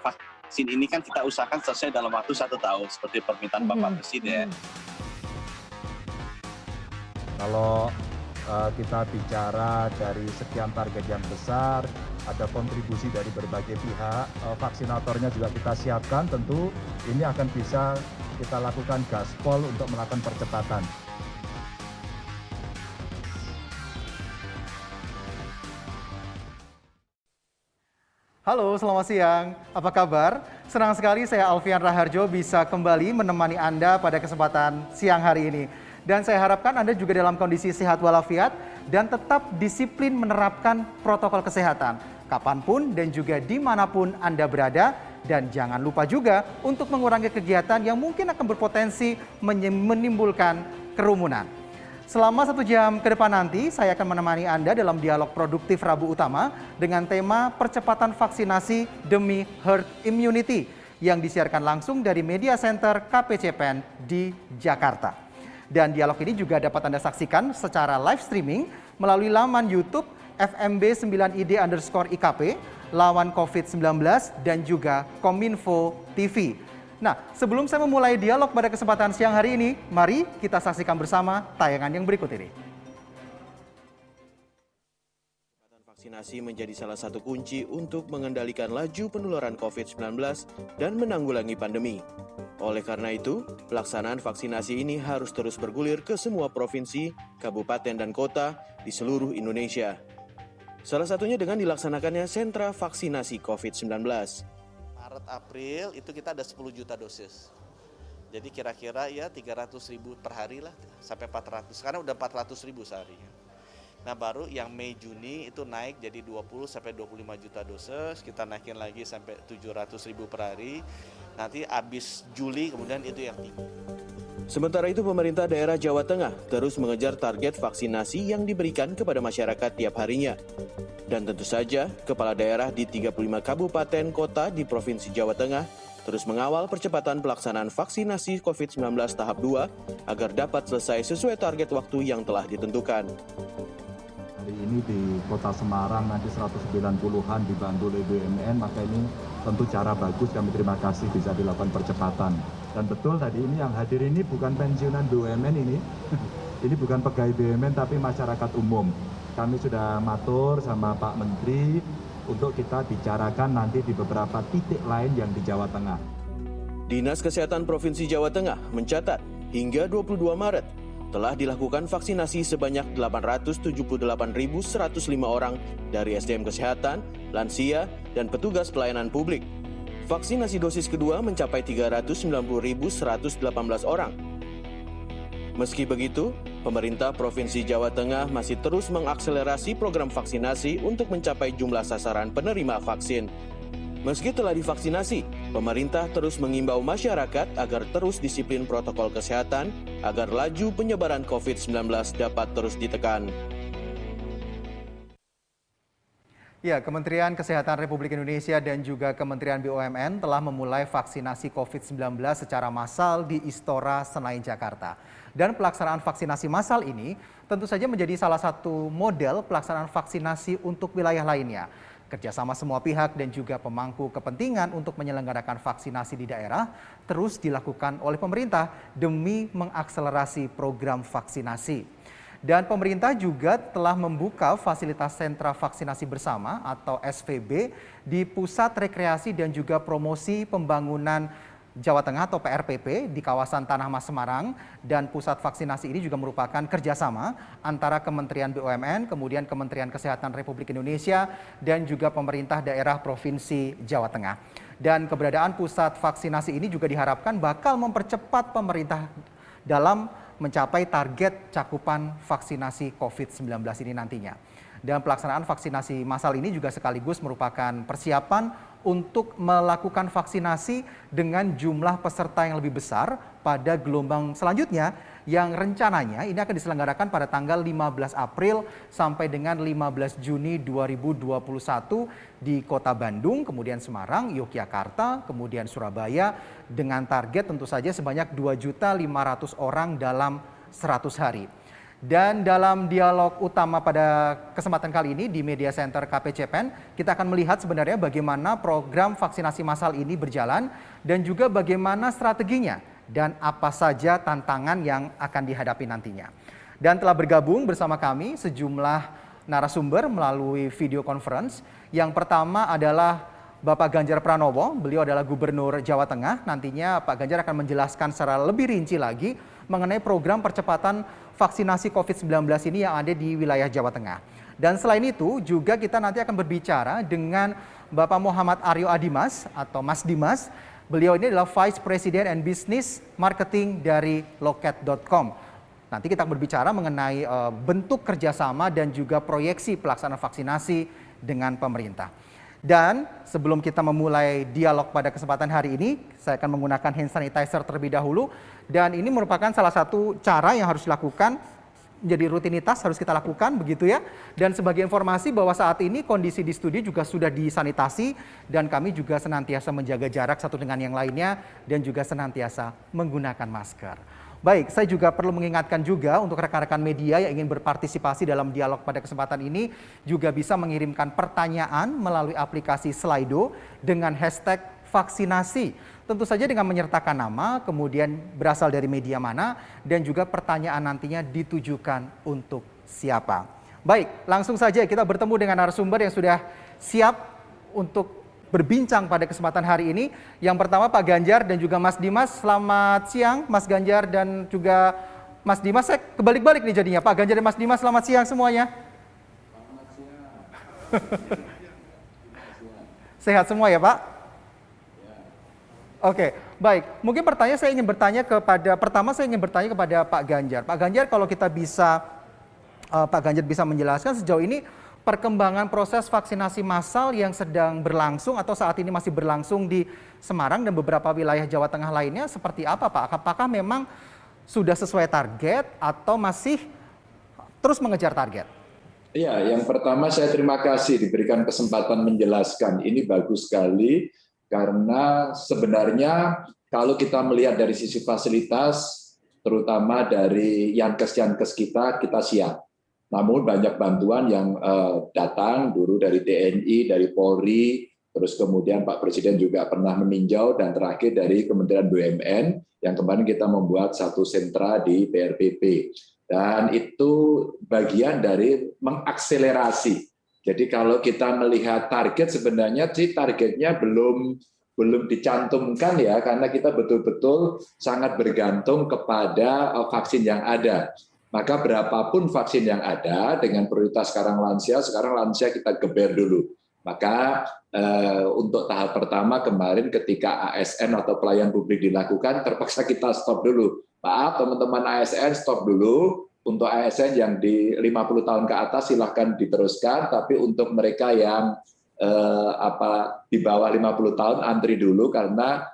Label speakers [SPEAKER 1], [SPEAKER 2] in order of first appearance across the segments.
[SPEAKER 1] vaksin ini kan kita usahakan selesai dalam waktu 1 tahun, seperti permintaan Bapak Presiden.
[SPEAKER 2] Kalau kita bicara dari sekian target yang besar, ada kontribusi dari berbagai pihak, vaksinatornya juga kita siapkan, tentu ini akan bisa kita lakukan gaspol untuk melakukan percepatan.
[SPEAKER 3] Halo, selamat siang. Apa kabar? Senang sekali saya Alfian Raharjo bisa kembali menemani Anda pada kesempatan siang hari ini. Dan saya harapkan Anda juga dalam kondisi sehat walafiat dan tetap disiplin menerapkan protokol kesehatan. Kapanpun dan juga dimanapun Anda berada. Dan jangan lupa juga untuk mengurangi kegiatan yang mungkin akan berpotensi menimbulkan kerumunan. Selama 1 jam ke depan nanti, saya akan menemani Anda dalam dialog produktif Rabu Utama dengan tema percepatan vaksinasi demi herd immunity yang disiarkan langsung dari Media Center KPCPEN di Jakarta. Dan dialog ini juga dapat Anda saksikan secara live streaming melalui laman YouTube FMB9ID_IKP, Lawan COVID-19, dan juga Kominfo TV. Nah, sebelum saya memulai dialog pada kesempatan siang hari ini, mari kita saksikan bersama tayangan yang berikut ini.
[SPEAKER 4] Vaksinasi menjadi salah satu kunci untuk mengendalikan laju penularan COVID-19 dan menanggulangi pandemi. Oleh karena itu, pelaksanaan vaksinasi ini harus terus bergulir ke semua provinsi, kabupaten, dan kota di seluruh Indonesia. Salah satunya dengan dilaksanakannya sentra vaksinasi COVID-19.
[SPEAKER 5] Maret April itu kita ada 10 juta dosis. Jadi kira-kira ya 300.000 per hari lah sampai 400. Sekarang udah 400.000 sehari. Nah, baru yang Mei Juni itu naik jadi 20 sampai 25 juta dosis, kita naikin lagi sampai 700.000 per hari. Nanti habis Juli kemudian itu yang tinggi.
[SPEAKER 4] Sementara itu pemerintah daerah Jawa Tengah terus mengejar target vaksinasi yang diberikan kepada masyarakat tiap harinya. Dan tentu saja, kepala daerah di 35 kabupaten kota di Provinsi Jawa Tengah terus mengawal percepatan pelaksanaan vaksinasi COVID-19 tahap 2 agar dapat selesai sesuai target waktu yang telah ditentukan.
[SPEAKER 2] Hari ini di Kota Semarang nanti 190-an dibantu oleh BUMN, maka ini tentu cara bagus, kami terima kasih bisa dilakukan percepatan. Dan betul tadi ini yang hadir ini bukan pensiunan BUMN ini bukan pegawai BUMN tapi masyarakat umum. Kami sudah matur sama Pak Menteri untuk kita bicarakan nanti di beberapa titik lain yang di Jawa Tengah.
[SPEAKER 4] Dinas Kesehatan Provinsi Jawa Tengah mencatat hingga 22 Maret telah dilakukan vaksinasi sebanyak 878.105 orang dari SDM Kesehatan, lansia, dan petugas pelayanan publik. Vaksinasi dosis kedua mencapai 390.118 orang. Meski begitu, pemerintah Provinsi Jawa Tengah masih terus mengakselerasi program vaksinasi untuk mencapai jumlah sasaran penerima vaksin. Meski telah divaksinasi, pemerintah terus mengimbau masyarakat agar terus disiplin protokol kesehatan agar laju penyebaran COVID-19 dapat terus ditekan.
[SPEAKER 3] Ya, Kementerian Kesehatan Republik Indonesia dan juga Kementerian BUMN telah memulai vaksinasi COVID-19 secara massal di Istora Senayan, Jakarta. Dan pelaksanaan vaksinasi massal ini tentu saja menjadi salah satu model pelaksanaan vaksinasi untuk wilayah lainnya. Kerjasama semua pihak dan juga pemangku kepentingan untuk menyelenggarakan vaksinasi di daerah terus dilakukan oleh pemerintah demi mengakselerasi program vaksinasi. Dan pemerintah juga telah membuka fasilitas sentra vaksinasi bersama atau SVB di Pusat Rekreasi dan juga Promosi Pembangunan Jawa Tengah atau PRPP di kawasan Tanah Mas Semarang, dan pusat vaksinasi ini juga merupakan kerjasama antara Kementerian BUMN, kemudian Kementerian Kesehatan Republik Indonesia dan juga pemerintah daerah Provinsi Jawa Tengah. Dan keberadaan pusat vaksinasi ini juga diharapkan bakal mempercepat pemerintah dalam mencapai target cakupan vaksinasi COVID-19 ini nantinya. Dan pelaksanaan vaksinasi massal ini juga sekaligus merupakan persiapan untuk melakukan vaksinasi dengan jumlah peserta yang lebih besar pada gelombang selanjutnya yang rencananya ini akan diselenggarakan pada tanggal 15 April sampai dengan 15 Juni 2021 di Kota Bandung, kemudian Semarang, Yogyakarta, kemudian Surabaya dengan target tentu saja sebanyak 2.500.000 orang dalam 100 hari. Dan dalam dialog utama pada kesempatan kali ini di Media Center KPCPEN, kita akan melihat sebenarnya bagaimana program vaksinasi massal ini berjalan dan juga bagaimana strateginya dan apa saja tantangan yang akan dihadapi nantinya. Dan telah bergabung bersama kami sejumlah narasumber melalui video conference. Yang pertama adalah Bapak Ganjar Pranowo, beliau adalah Gubernur Jawa Tengah. Nantinya Pak Ganjar akan menjelaskan secara lebih rinci lagi mengenai program percepatan vaksinasi COVID-19 ini yang ada di wilayah Jawa Tengah. Dan selain itu juga kita nanti akan berbicara dengan Bapak Muhammad Aryo Adimas atau Mas Dimas. Beliau ini adalah Vice President and Business Marketing dari Loket.com. Nanti kita berbicara mengenai bentuk kerjasama dan juga proyeksi pelaksanaan vaksinasi dengan pemerintah. Dan sebelum kita memulai dialog pada kesempatan hari ini, saya akan menggunakan hand sanitizer terlebih dahulu. Dan ini merupakan salah satu cara yang harus dilakukan, jadi rutinitas harus kita lakukan begitu ya. Dan sebagai informasi bahwa saat ini kondisi di studio juga sudah disanitasi dan kami juga senantiasa menjaga jarak satu dengan yang lainnya dan juga senantiasa menggunakan masker. Baik, saya juga perlu mengingatkan juga untuk rekan-rekan media yang ingin berpartisipasi dalam dialog pada kesempatan ini juga bisa mengirimkan pertanyaan melalui aplikasi Slido dengan hashtag vaksinasi. Tentu saja dengan menyertakan nama, kemudian berasal dari media mana, dan juga pertanyaan nantinya ditujukan untuk siapa. Baik, langsung saja kita bertemu dengan narasumber yang sudah siap untuk berbincang pada kesempatan hari ini. Yang pertama Pak Ganjar dan juga Mas Dimas. Selamat siang Mas Ganjar dan juga Mas Dimas. Saya kebalik-balik nih jadinya. Pak Ganjar dan Mas Dimas, selamat siang semuanya. Selamat siang. Sehat semua ya Pak? Oke, baik. Mungkin saya ingin bertanya kepada Pak Ganjar. Pak Ganjar, kalau kita bisa Pak Ganjar bisa menjelaskan sejauh ini perkembangan proses vaksinasi massal yang sedang berlangsung atau saat ini masih berlangsung di Semarang dan beberapa wilayah Jawa Tengah lainnya seperti apa Pak? Apakah memang sudah sesuai target atau masih terus mengejar target?
[SPEAKER 6] Iya, yang pertama saya terima kasih diberikan kesempatan menjelaskan. Ini bagus sekali karena sebenarnya kalau kita melihat dari sisi fasilitas, terutama dari yankes-yankes kita siap. Namun banyak bantuan yang datang dulu dari TNI, dari Polri, terus kemudian Pak Presiden juga pernah meninjau, dan terakhir dari Kementerian BUMN yang kemarin kita membuat satu sentra di PRPP. Dan itu bagian dari mengakselerasi. Jadi kalau kita melihat target, sebenarnya sih targetnya belum dicantumkan ya, karena kita betul-betul sangat bergantung kepada vaksin yang ada. Maka berapapun vaksin yang ada, dengan prioritas sekarang lansia kita geber dulu. Maka untuk tahap pertama kemarin ketika ASN atau pelayan publik dilakukan, terpaksa kita stop dulu. Maaf teman-teman ASN, stop dulu. Untuk ASN yang di 50 tahun ke atas silahkan diteruskan, tapi untuk mereka yang di bawah 50 tahun antri dulu karena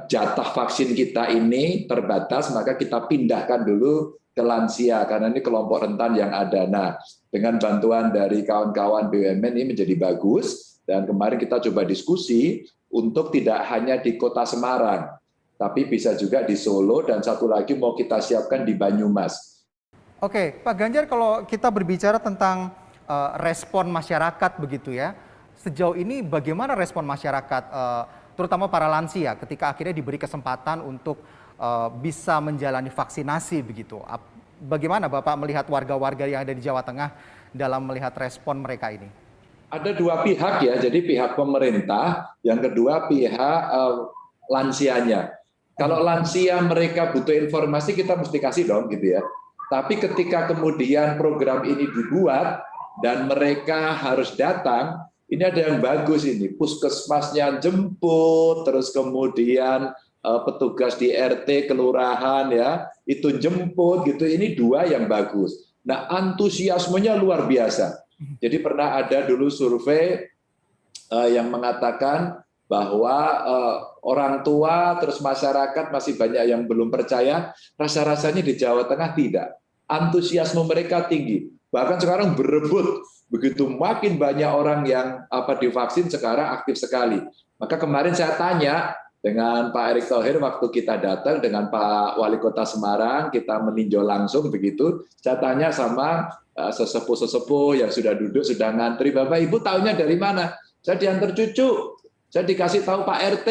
[SPEAKER 6] jatah vaksin kita ini terbatas, maka kita pindahkan dulu ke lansia, karena ini kelompok rentan yang ada. Nah, dengan bantuan dari kawan-kawan BUMN ini menjadi bagus, dan kemarin kita coba diskusi untuk tidak hanya di kota Semarang, tapi bisa juga di Solo, dan satu lagi mau kita siapkan di Banyumas.
[SPEAKER 3] Oke, Pak Ganjar, kalau kita berbicara tentang respon masyarakat begitu ya, sejauh ini bagaimana respon masyarakat, terutama para lansia, ketika akhirnya diberi kesempatan untuk bisa menjalani vaksinasi begitu. Bagaimana Bapak melihat warga-warga yang ada di Jawa Tengah dalam melihat respon mereka ini?
[SPEAKER 6] Ada dua pihak ya, jadi pihak pemerintah, yang kedua pihak lansianya. Kalau lansia mereka butuh informasi, kita mesti kasih dong gitu ya. Tapi ketika kemudian program ini dibuat dan mereka harus datang, ini ada yang bagus ini, puskesmasnya jemput, terus kemudian petugas di RT kelurahan ya itu jemput gitu. Ini dua yang bagus. Nah, antusiasmenya luar biasa. Jadi pernah ada dulu survei yang mengatakan bahwa orang tua terus masyarakat masih banyak yang belum percaya. Rasa-rasanya di Jawa Tengah tidak. Antusiasme mereka tinggi. Bahkan sekarang berebut. Begitu makin banyak orang yang divaksin, sekarang aktif sekali. Maka kemarin saya tanya, Dengan Pak Erick Thohir waktu kita datang dengan Pak Wali Kota Semarang, kita meninjau langsung begitu. Saya tanya sama sesepuh-sesepuh yang sudah duduk, sudah ngantri, Bapak Ibu tahunya dari mana? Saya diantar cucu, saya dikasih tahu Pak RT.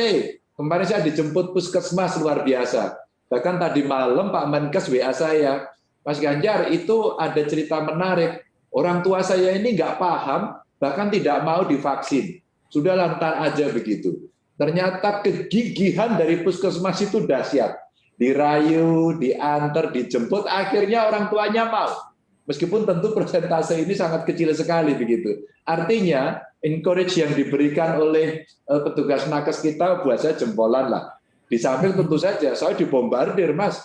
[SPEAKER 6] Kemarin saya dijemput puskesmas luar biasa. Bahkan tadi malam Pak Menkes WA saya, Mas Ganjar itu ada cerita menarik. Orang tua saya ini nggak paham, bahkan tidak mau divaksin. Sudah lantar aja begitu. Ternyata kegigihan dari puskesmas itu dahsyat. Dirayu, diantar, dijemput, akhirnya orang tuanya mau. Meskipun tentu persentase ini sangat kecil sekali begitu. Artinya, encourage yang diberikan oleh petugas nakes kita buat saya jempolan lah. Di samping tentu saja, saya dibombardir, Mas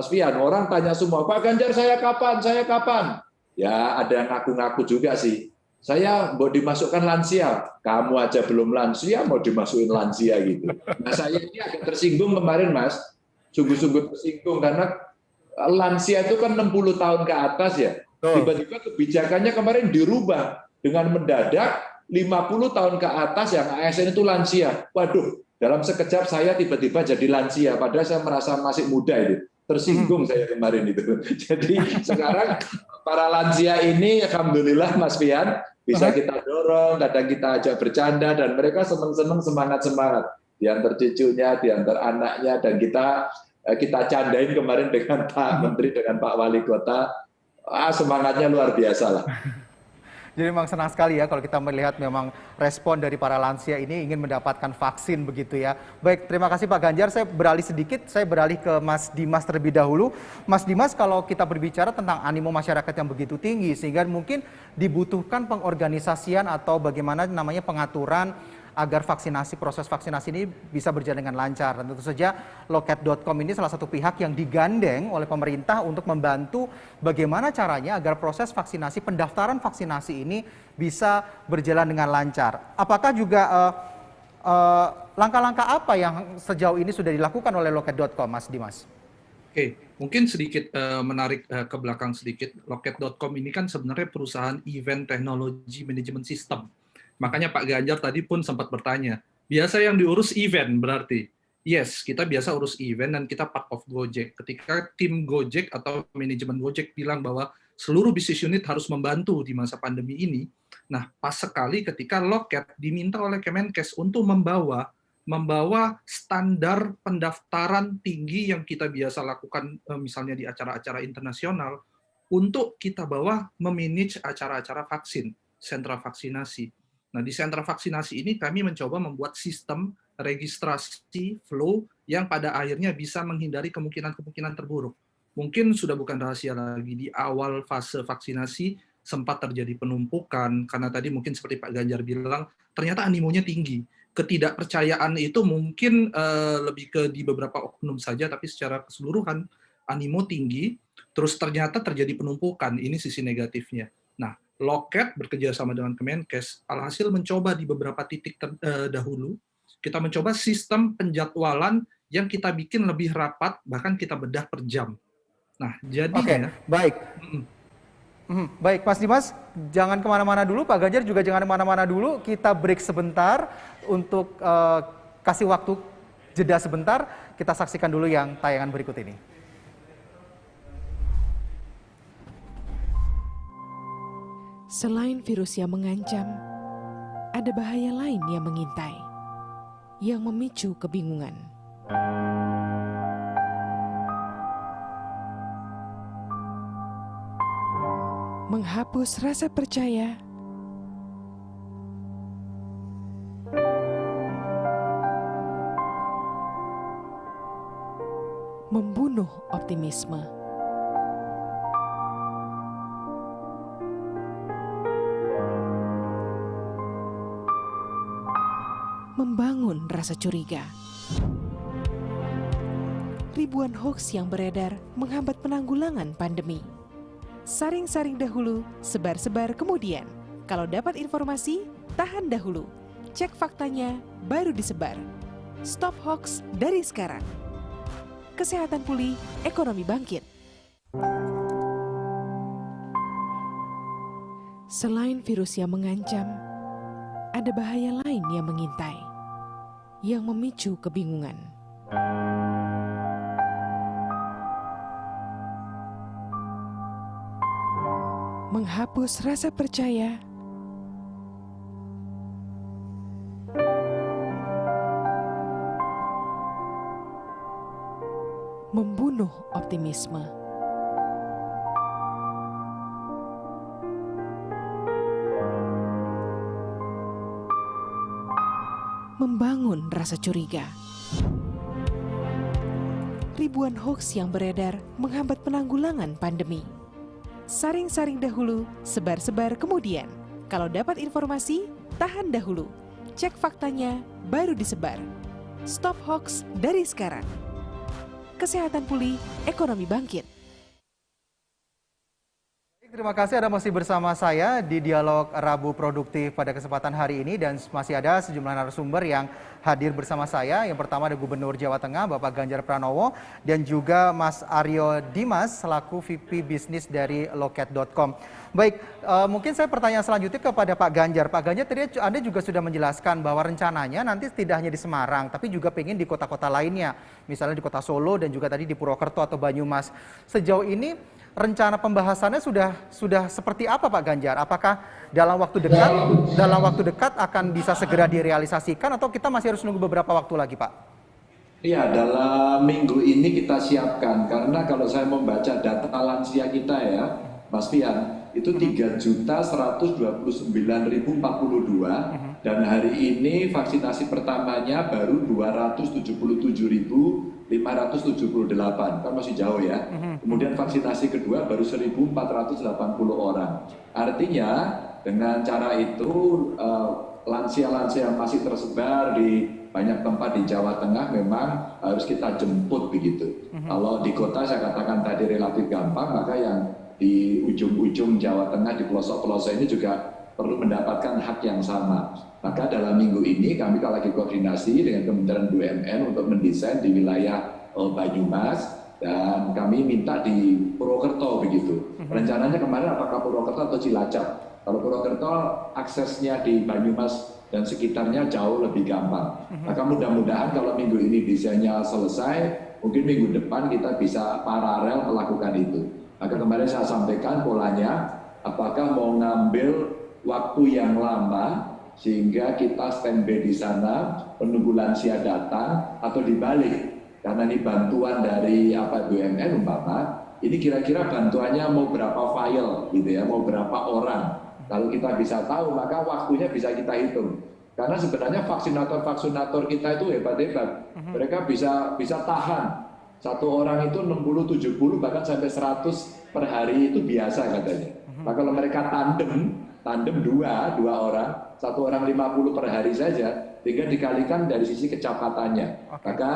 [SPEAKER 6] Fian, orang tanya semua, Pak Ganjar saya kapan? Saya kapan? Ya ada yang ngaku-ngaku juga sih. Saya mau dimasukkan lansia, kamu aja belum lansia mau dimasukin lansia gitu. Nah saya ini agak tersinggung kemarin Mas, sungguh-sungguh tersinggung karena lansia itu kan 60 tahun ke atas ya. Tiba-tiba kebijakannya kemarin dirubah dengan mendadak 50 tahun ke atas yang ASN itu lansia. Waduh, dalam sekejap saya tiba-tiba jadi lansia, padahal saya merasa masih muda itu. Tersinggung saya kemarin itu. Jadi sekarang para lansia ini alhamdulillah Mas Fian bisa kita dorong, kadang kita ajak bercanda dan mereka senang-senang semangat-semangat. Diantar cucunya, diantar anaknya dan kita candain kemarin dengan Pak Menteri dengan Pak Wali Kota. Semangatnya luar biasa lah.
[SPEAKER 3] Jadi memang senang sekali ya kalau kita melihat memang respon dari para lansia ini ingin mendapatkan vaksin begitu ya. Baik, terima kasih Pak Ganjar. Saya beralih ke Mas Dimas terlebih dahulu. Mas Dimas, kalau kita berbicara tentang animo masyarakat yang begitu tinggi sehingga mungkin dibutuhkan pengorganisasian atau bagaimana namanya pengaturan agar proses vaksinasi ini bisa berjalan dengan lancar. Dan tentu saja loket.com ini salah satu pihak yang digandeng oleh pemerintah untuk membantu bagaimana caranya agar proses vaksinasi, pendaftaran vaksinasi ini bisa berjalan dengan lancar. Apakah juga langkah-langkah apa yang sejauh ini sudah dilakukan oleh loket.com, Mas Dimas?
[SPEAKER 7] Oke, mungkin sedikit menarik ke belakang sedikit. Loket.com ini kan sebenarnya perusahaan event teknologi manajemen sistem. Makanya Pak Ganjar tadi pun sempat bertanya, biasa yang diurus event berarti? Yes, kita biasa urus event dan kita part of Gojek. Ketika tim Gojek atau manajemen Gojek bilang bahwa seluruh business unit harus membantu di masa pandemi ini, nah pas sekali ketika Loket diminta oleh Kemenkes untuk membawa standar pendaftaran tinggi yang kita biasa lakukan misalnya di acara-acara internasional untuk kita bawa memanage acara-acara vaksin, sentra vaksinasi. Nah, di sentra vaksinasi ini kami mencoba membuat sistem registrasi flow yang pada akhirnya bisa menghindari kemungkinan-kemungkinan terburuk. Mungkin sudah bukan rahasia lagi, di awal fase vaksinasi sempat terjadi penumpukan, karena tadi mungkin seperti Pak Ganjar bilang, ternyata animonya tinggi. Ketidakpercayaan itu mungkin lebih ke di beberapa oknum saja, tapi secara keseluruhan animo tinggi, terus ternyata terjadi penumpukan, ini sisi negatifnya. Nah, Loket bekerja sama dengan Kemenkes, alhasil mencoba di beberapa titik dahulu, kita mencoba sistem penjadwalan yang kita bikin lebih rapat, bahkan kita bedah per jam. Nah, jadinya...
[SPEAKER 3] Oke, baik. Baik, Mas Dimas, jangan kemana-mana dulu, Pak Ganjar juga jangan kemana-mana dulu, kita break sebentar untuk kasih waktu jeda sebentar, kita saksikan dulu yang tayangan berikut ini.
[SPEAKER 8] Selain virus yang mengancam, ada bahaya lain yang mengintai, yang memicu kebingungan. Menghapus rasa percaya, membunuh optimisme. Membangun rasa curiga. Ribuan hoaks yang beredar menghambat penanggulangan pandemi. Saring-saring dahulu, sebar-sebar kemudian. Kalau dapat informasi, tahan dahulu. Cek faktanya, baru disebar. Stop hoaks dari sekarang. Kesehatan pulih, ekonomi bangkit. Selain virus yang mengancam, ada bahaya lain yang mengintai, yang memicu kebingungan. Menghapus rasa percaya, membunuh optimisme. Membangun rasa curiga. Ribuan hoaks yang beredar menghambat penanggulangan pandemi. Saring-saring dahulu, sebar-sebar kemudian. Kalau dapat informasi, tahan dahulu. Cek faktanya, baru disebar. Stop hoaks dari sekarang. Kesehatan pulih, ekonomi bangkit.
[SPEAKER 3] Terima kasih Anda masih bersama saya di Dialog Rabu Produktif pada kesempatan hari ini, dan masih ada sejumlah narasumber yang hadir bersama saya. Yang pertama ada Gubernur Jawa Tengah Bapak Ganjar Pranowo dan juga Mas Aryo Dimas selaku VP Bisnis dari Loket.com. Baik, mungkin saya pertanyaan selanjutnya kepada Pak Ganjar. Pak Ganjar, tadi Anda juga sudah menjelaskan bahwa rencananya nanti tidak hanya di Semarang, tapi juga pengen di kota-kota lainnya, misalnya di kota Solo dan juga tadi di Purwokerto atau Banyumas. Sejauh ini rencana pembahasannya sudah seperti apa Pak Ganjar? Apakah dalam waktu dekat akan bisa segera direalisasikan atau kita masih harus nunggu beberapa waktu lagi, Pak?
[SPEAKER 6] Iya, dalam minggu ini kita siapkan, karena kalau saya membaca data lansia kita ya, Mas Fian, itu 3.129.042 dan hari ini vaksinasi pertamanya baru 277.578, kan masih jauh ya. Kemudian vaksinasi kedua baru 1.480 orang. Artinya dengan cara itu lansia-lansia yang masih tersebar di banyak tempat di Jawa Tengah memang harus kita jemput begitu. Kalau di kota saya katakan tadi relatif gampang, maka yang di ujung-ujung Jawa Tengah, di pelosok-pelosok ini juga perlu mendapatkan hak yang sama. Maka dalam minggu ini kami lagi koordinasi dengan Kementerian BUMN untuk mendesain di wilayah Banyumas, dan kami minta di Purwokerto begitu. Rencananya kemarin apakah Purwokerto atau Cilacap? Kalau Purwokerto aksesnya di Banyumas dan sekitarnya jauh lebih gampang. Maka mudah-mudahan kalau minggu ini desainnya selesai, mungkin minggu depan kita bisa paralel melakukan itu. Maka kemarin saya sampaikan polanya, apakah mau ngambil waktu yang lama sehingga kita standby di sana, penunggu lansia datang, atau dibalik. Karena ini bantuan dari BUMN umpama, ini kira-kira bantuannya mau berapa file gitu ya, mau berapa orang. Kalau kita bisa tahu, maka waktunya bisa kita hitung. Karena sebenarnya vaksinator kita itu hebat-hebat. Mereka bisa tahan. Satu orang itu 60, 70, bahkan sampai 100 per hari itu biasa katanya. Maka kalau mereka tandem dua orang, satu orang 50 per hari saja, sehingga dikalikan dari sisi kecepatannya. Maka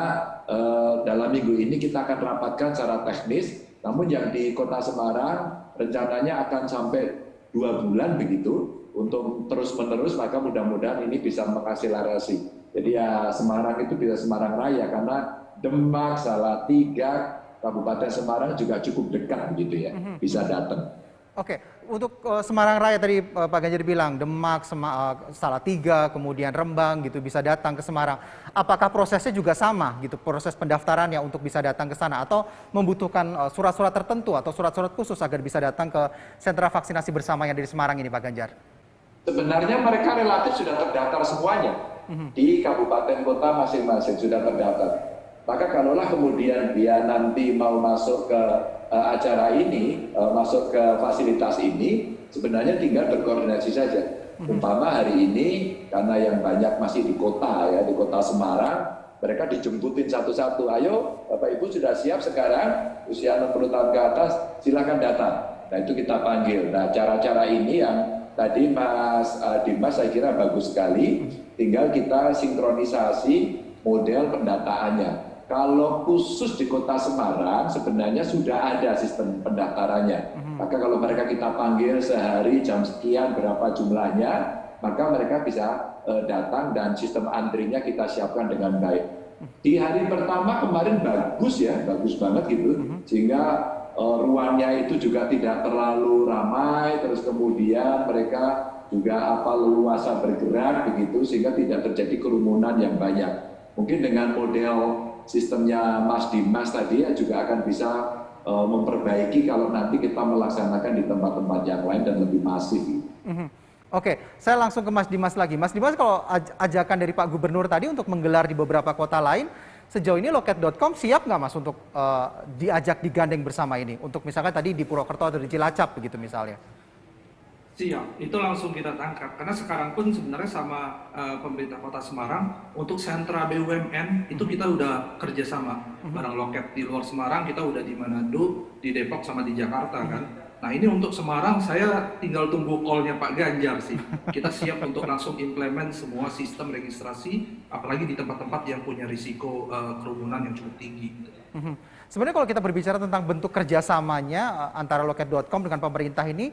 [SPEAKER 6] dalam minggu ini kita akan rapatkan secara teknis, namun yang di Kota Semarang rencananya akan sampai 2 bulan begitu, untuk terus-menerus, maka mudah-mudahan ini bisa mengakselerasi. Jadi ya Semarang itu bisa Semarang Raya, karena Demak, Salatiga, Kabupaten Semarang juga cukup dekat begitu ya, bisa datang.
[SPEAKER 3] Oke, untuk Semarang Raya tadi Pak Ganjar bilang Demak, Salatiga, kemudian Rembang gitu bisa datang ke Semarang. Apakah prosesnya juga sama gitu, proses pendaftarannya untuk bisa datang ke sana, atau membutuhkan surat-surat tertentu atau surat-surat khusus agar bisa datang ke sentra vaksinasi bersama yang dari Semarang ini, Pak Ganjar?
[SPEAKER 6] Sebenarnya mereka relatif sudah terdaftar semuanya di kabupaten kota masing-masing sudah terdaftar. Maka kalaulah kemudian dia nanti mau masuk ke acara ini, masuk ke fasilitas ini, sebenarnya tinggal berkoordinasi saja. Umpama hari ini, karena yang banyak masih di kota ya, di kota Semarang, mereka dijemputin satu-satu. Ayo, Bapak Ibu sudah siap sekarang, usia 60 tahun ke atas, silakan datang. Nah itu kita panggil. Nah cara-cara ini yang tadi Mas Dimas saya kira bagus sekali, tinggal kita sinkronisasi model pendataannya. Kalau khusus di Kota Semarang sebenarnya sudah ada sistem pendaftarannya. Maka kalau mereka kita panggil sehari jam sekian berapa jumlahnya, maka mereka bisa datang dan sistem antrinya kita siapkan dengan baik. Di hari pertama kemarin bagus ya, bagus banget gitu, sehingga ruangnya itu juga tidak terlalu ramai, terus kemudian mereka juga leluasa bergerak begitu, sehingga tidak terjadi kerumunan yang banyak. Mungkin dengan model sistemnya Mas Dimas tadi juga akan bisa memperbaiki kalau nanti kita melaksanakan di tempat-tempat yang lain dan lebih masif.
[SPEAKER 3] Oke, saya langsung ke Mas Dimas lagi. Mas Dimas, kalau ajakan dari Pak Gubernur tadi untuk menggelar di beberapa kota lain, sejauh ini Loket.com siap nggak Mas untuk diajak digandeng bersama ini? Untuk misalkan tadi di Purwokerto atau di Cilacap begitu misalnya?
[SPEAKER 7] Siap, itu langsung kita tangkap. Karena sekarang pun sebenarnya sama pemerintah Kota Semarang, untuk sentra BUMN itu kita udah kerjasama. Barang loket di luar Semarang, kita udah di Manado, di Depok, sama di Jakarta kan. Nah ini untuk Semarang, saya tinggal tunggu call-nya Pak Ganjar sih. Kita siap untuk langsung implement semua sistem registrasi, apalagi di tempat-tempat yang punya risiko kerumunan yang cukup tinggi.
[SPEAKER 3] Sebenarnya kalau kita berbicara tentang bentuk kerjasamanya antara Loket.com dengan pemerintah ini,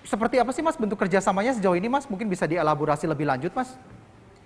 [SPEAKER 3] seperti apa sih Mas bentuk kerjasamanya sejauh ini Mas? Mungkin bisa dielaborasi lebih lanjut Mas?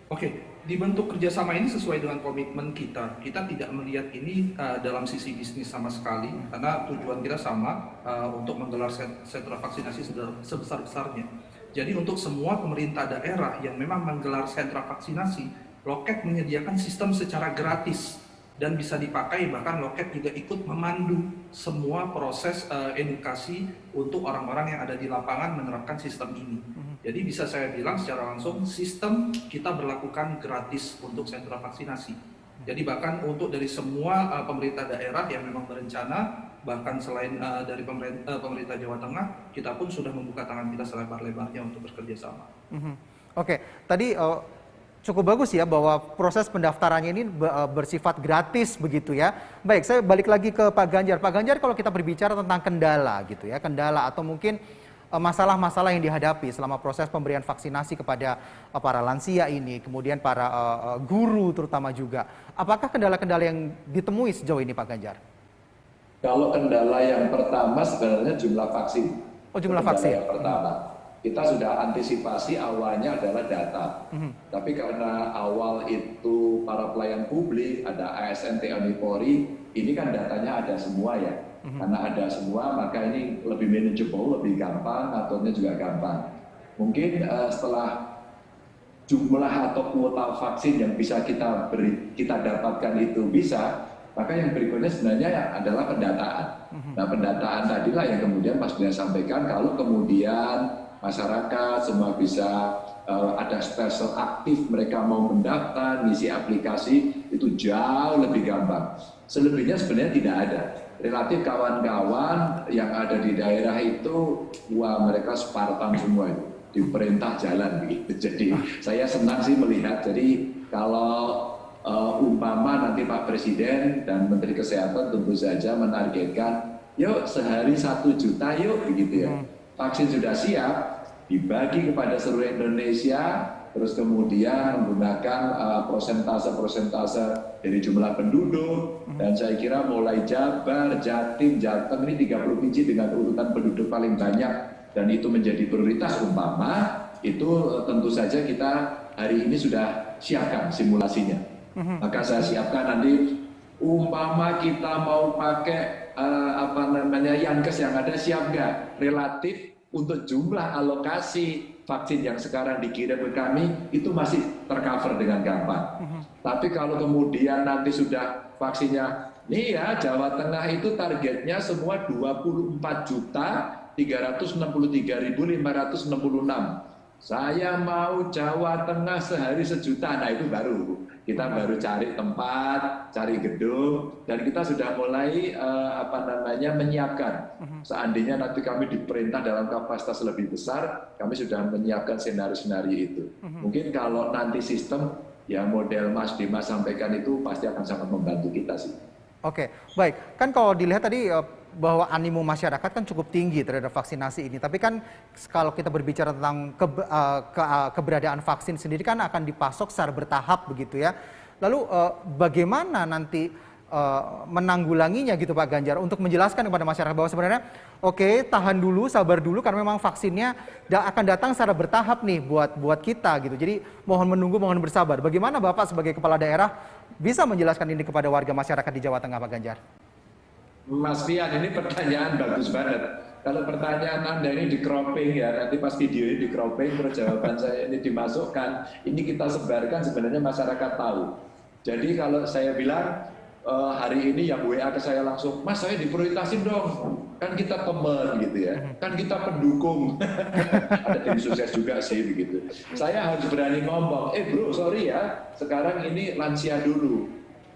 [SPEAKER 7] Oke, di bentuk kerjasama ini sesuai dengan komitmen kita. Kita tidak melihat ini dalam sisi bisnis sama sekali, karena tujuan kita sama untuk menggelar sentra vaksinasi sebesar-besarnya. Jadi untuk semua pemerintah daerah yang memang menggelar sentra vaksinasi, Loket menyediakan sistem secara gratis dan bisa dipakai, bahkan Loket juga ikut memandu semua proses edukasi untuk orang-orang yang ada di lapangan menerapkan sistem ini. Jadi bisa saya bilang secara langsung, sistem kita berlakukan gratis untuk sentra vaksinasi. Jadi bahkan untuk dari semua pemerintah daerah yang memang berencana, bahkan selain dari pemerintah Jawa Tengah, kita pun sudah membuka tangan kita selebar-lebarnya untuk bekerja sama.
[SPEAKER 3] Oke, tadi cukup bagus ya bahwa proses pendaftarannya ini bersifat gratis begitu ya. Baik, saya balik lagi ke Pak Ganjar. Pak Ganjar, kalau kita berbicara tentang kendala gitu ya, kendala atau mungkin masalah-masalah yang dihadapi selama proses pemberian vaksinasi kepada para lansia ini, kemudian para guru terutama juga. Apakah kendala-kendala yang ditemui sejauh ini Pak Ganjar?
[SPEAKER 6] Kalau kendala yang pertama sebenarnya jumlah vaksin.
[SPEAKER 3] Oh, jumlah vaksin.
[SPEAKER 6] Yang pertama. Kita sudah antisipasi awalnya adalah data. Tapi karena awal itu para pelayan publik, ada ASN, TNI, Polri, ini kan datanya ada semua ya. Karena ada semua, maka ini lebih manageable, lebih gampang, aturnya juga gampang. Mungkin setelah jumlah atau kuota vaksin yang bisa kita dapatkan itu bisa, maka yang berikutnya sebenarnya adalah pendataan. Nah, pendataan tadilah yang kemudian Mas Dian sampaikan, kalau kemudian masyarakat semua bisa ada stelsel aktif, mereka mau mendaftar, ngisi aplikasi, itu jauh lebih gampang. Selebihnya sebenarnya tidak ada. Relatif kawan-kawan yang ada di daerah itu, wah mereka Spartan semua itu, diperintah jalan gitu. Jadi saya senang sih melihat, jadi kalau umpama nanti Pak Presiden dan Menteri Kesehatan tentu saja menargetkan, yuk sehari 1 juta yuk begitu ya. Vaksin sudah siap, dibagi kepada seluruh Indonesia, terus kemudian menggunakan persentase dari jumlah penduduk, dan saya kira mulai Jabar, Jatim, Jateng ini 3 provinsi dengan urutan penduduk paling banyak, dan itu menjadi prioritas umpama, itu tentu saja kita hari ini sudah siapkan simulasinya. Maka saya siapkan nanti umpama kita mau pakai Yankes yang ada, siap nggak? Relatif untuk jumlah alokasi vaksin yang sekarang dikirim ke kami itu masih tercover dengan gampang. Tapi kalau kemudian nanti sudah vaksinnya, nih ya Jawa Tengah itu targetnya semua 24.363.566. Saya mau Jawa Tengah sehari 1 juta, nah itu baru. Kita baru cari tempat, cari gedung, dan kita sudah mulai menyiapkan. Seandainya nanti kami diperintah dalam kapasitas lebih besar, kami sudah menyiapkan senario-senario itu. Mungkin kalau nanti sistem yang model Mas Dimas sampaikan itu pasti akan sangat membantu kita sih.
[SPEAKER 3] Oke, baik. Kan kalau dilihat tadi bahwa animo masyarakat kan cukup tinggi terhadap vaksinasi ini. Tapi kan kalau kita berbicara tentang keberadaan vaksin sendiri kan akan dipasok secara bertahap begitu ya. Lalu bagaimana nanti menanggulanginya gitu Pak Ganjar untuk menjelaskan kepada masyarakat bahwa sebenarnya oke, tahan dulu, sabar dulu karena memang vaksinnya akan datang secara bertahap nih buat kita gitu. Jadi mohon menunggu, mohon bersabar. Bagaimana Bapak sebagai kepala daerah bisa menjelaskan ini kepada warga masyarakat di Jawa Tengah Pak Ganjar?
[SPEAKER 6] Mas Fian, ini pertanyaan bagus banget. Kalau pertanyaan Anda ini di cropping ya, nanti pas video ini di cropping, terus jawaban saya ini dimasukkan, ini kita sebarkan sebenarnya masyarakat tahu. Jadi kalau saya bilang hari ini yang WA ke saya langsung, Mas saya diprioritasin dong, kan kita teman gitu ya, kan kita pendukung. Ada tim sukses juga sih begitu. Saya harus berani ngomong, bro sorry ya, sekarang ini lansia dulu.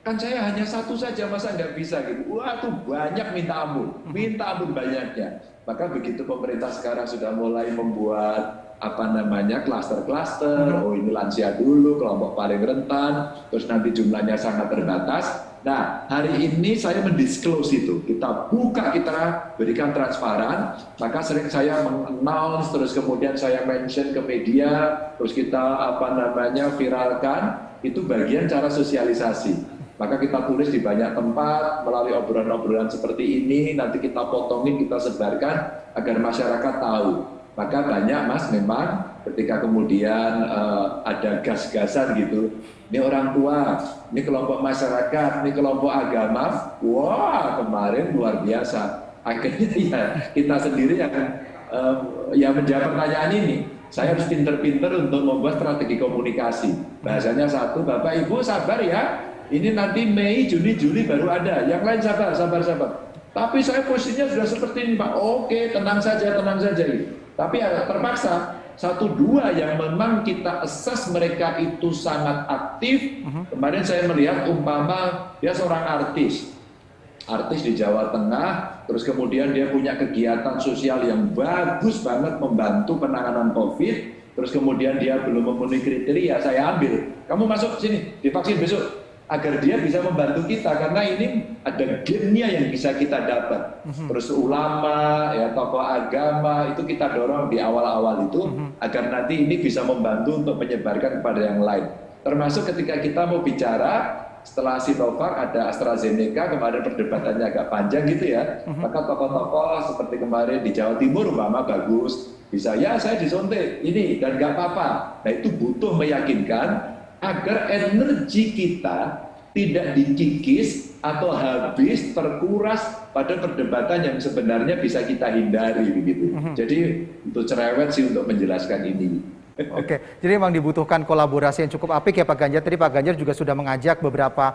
[SPEAKER 6] Kan saya hanya satu saja, masa nggak bisa gitu. Wah tuh banyak minta ampun banyaknya. Maka begitu pemerintah sekarang sudah mulai membuat klaster-klaster, oh ini lansia dulu, kelompok paling rentan, terus nanti jumlahnya sangat terbatas. Nah, hari ini saya mendisclose itu, kita buka, kita berikan transparan, maka sering saya mengannounce, terus kemudian saya mention ke media, terus kita viralkan, itu bagian cara sosialisasi. Maka kita tulis di banyak tempat, melalui obrolan-obrolan seperti ini, nanti kita potongin, kita sebarkan, agar masyarakat tahu. Maka banyak Mas memang ketika kemudian ada gas-gasan gitu, ini orang tua, ini kelompok masyarakat, ini kelompok agama, wah kemarin luar biasa. Akhirnya ya kita sendiri yang menjawab pertanyaan ini. Saya harus pinter-pinter untuk membuat strategi komunikasi. Bahasanya satu, Bapak Ibu sabar ya, ini nanti Mei, Juni, Juli baru ada. Yang lain sabar. Tapi saya posisinya sudah seperti ini Pak. Oke, tenang saja. Tapi terpaksa 1-2 yang memang kita assess mereka itu sangat aktif. Kemarin saya melihat umpama dia seorang artis di Jawa Tengah, terus kemudian dia punya kegiatan sosial yang bagus banget membantu penanganan COVID, terus kemudian dia belum memenuhi kriteria, saya ambil, kamu masuk sini, divaksin besok, agar dia bisa membantu kita, karena ini ada gennya yang bisa kita dapat. Terus ulama, ya tokoh agama, itu kita dorong di awal-awal itu, agar nanti ini bisa membantu untuk menyebarkan kepada yang lain. Termasuk ketika kita mau bicara, setelah Sinovac ada AstraZeneca, kemarin perdebatannya agak panjang gitu ya, maka tokoh-tokoh seperti kemarin di Jawa Timur umpama bagus, bisa ya saya disuntik ini dan nggak apa-apa. Nah itu butuh meyakinkan agar energi kita tidak dikikis atau habis terkuras pada perdebatan yang sebenarnya bisa kita hindari begitu. Jadi untuk cerewet sih untuk menjelaskan ini.
[SPEAKER 3] Oke, jadi memang dibutuhkan kolaborasi yang cukup apik ya Pak Ganjar. Tadi Pak Ganjar juga sudah mengajak beberapa,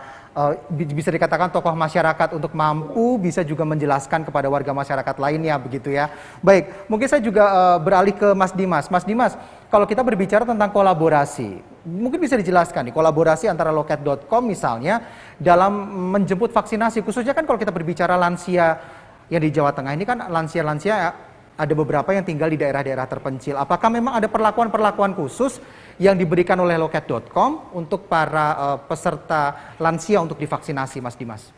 [SPEAKER 3] bisa dikatakan tokoh masyarakat untuk mampu bisa juga menjelaskan kepada warga masyarakat lainnya begitu ya. Baik, mungkin saya juga beralih ke Mas Dimas. Mas Dimas, kalau kita berbicara tentang kolaborasi, mungkin bisa dijelaskan nih kolaborasi antara loket.com misalnya dalam menjemput vaksinasi, khususnya kan kalau kita berbicara lansia yang di Jawa Tengah ini kan lansia-lansia ada beberapa yang tinggal di daerah-daerah terpencil. Apakah memang ada perlakuan-perlakuan khusus yang diberikan oleh loket.com untuk para peserta lansia untuk divaksinasi, Mas Dimas?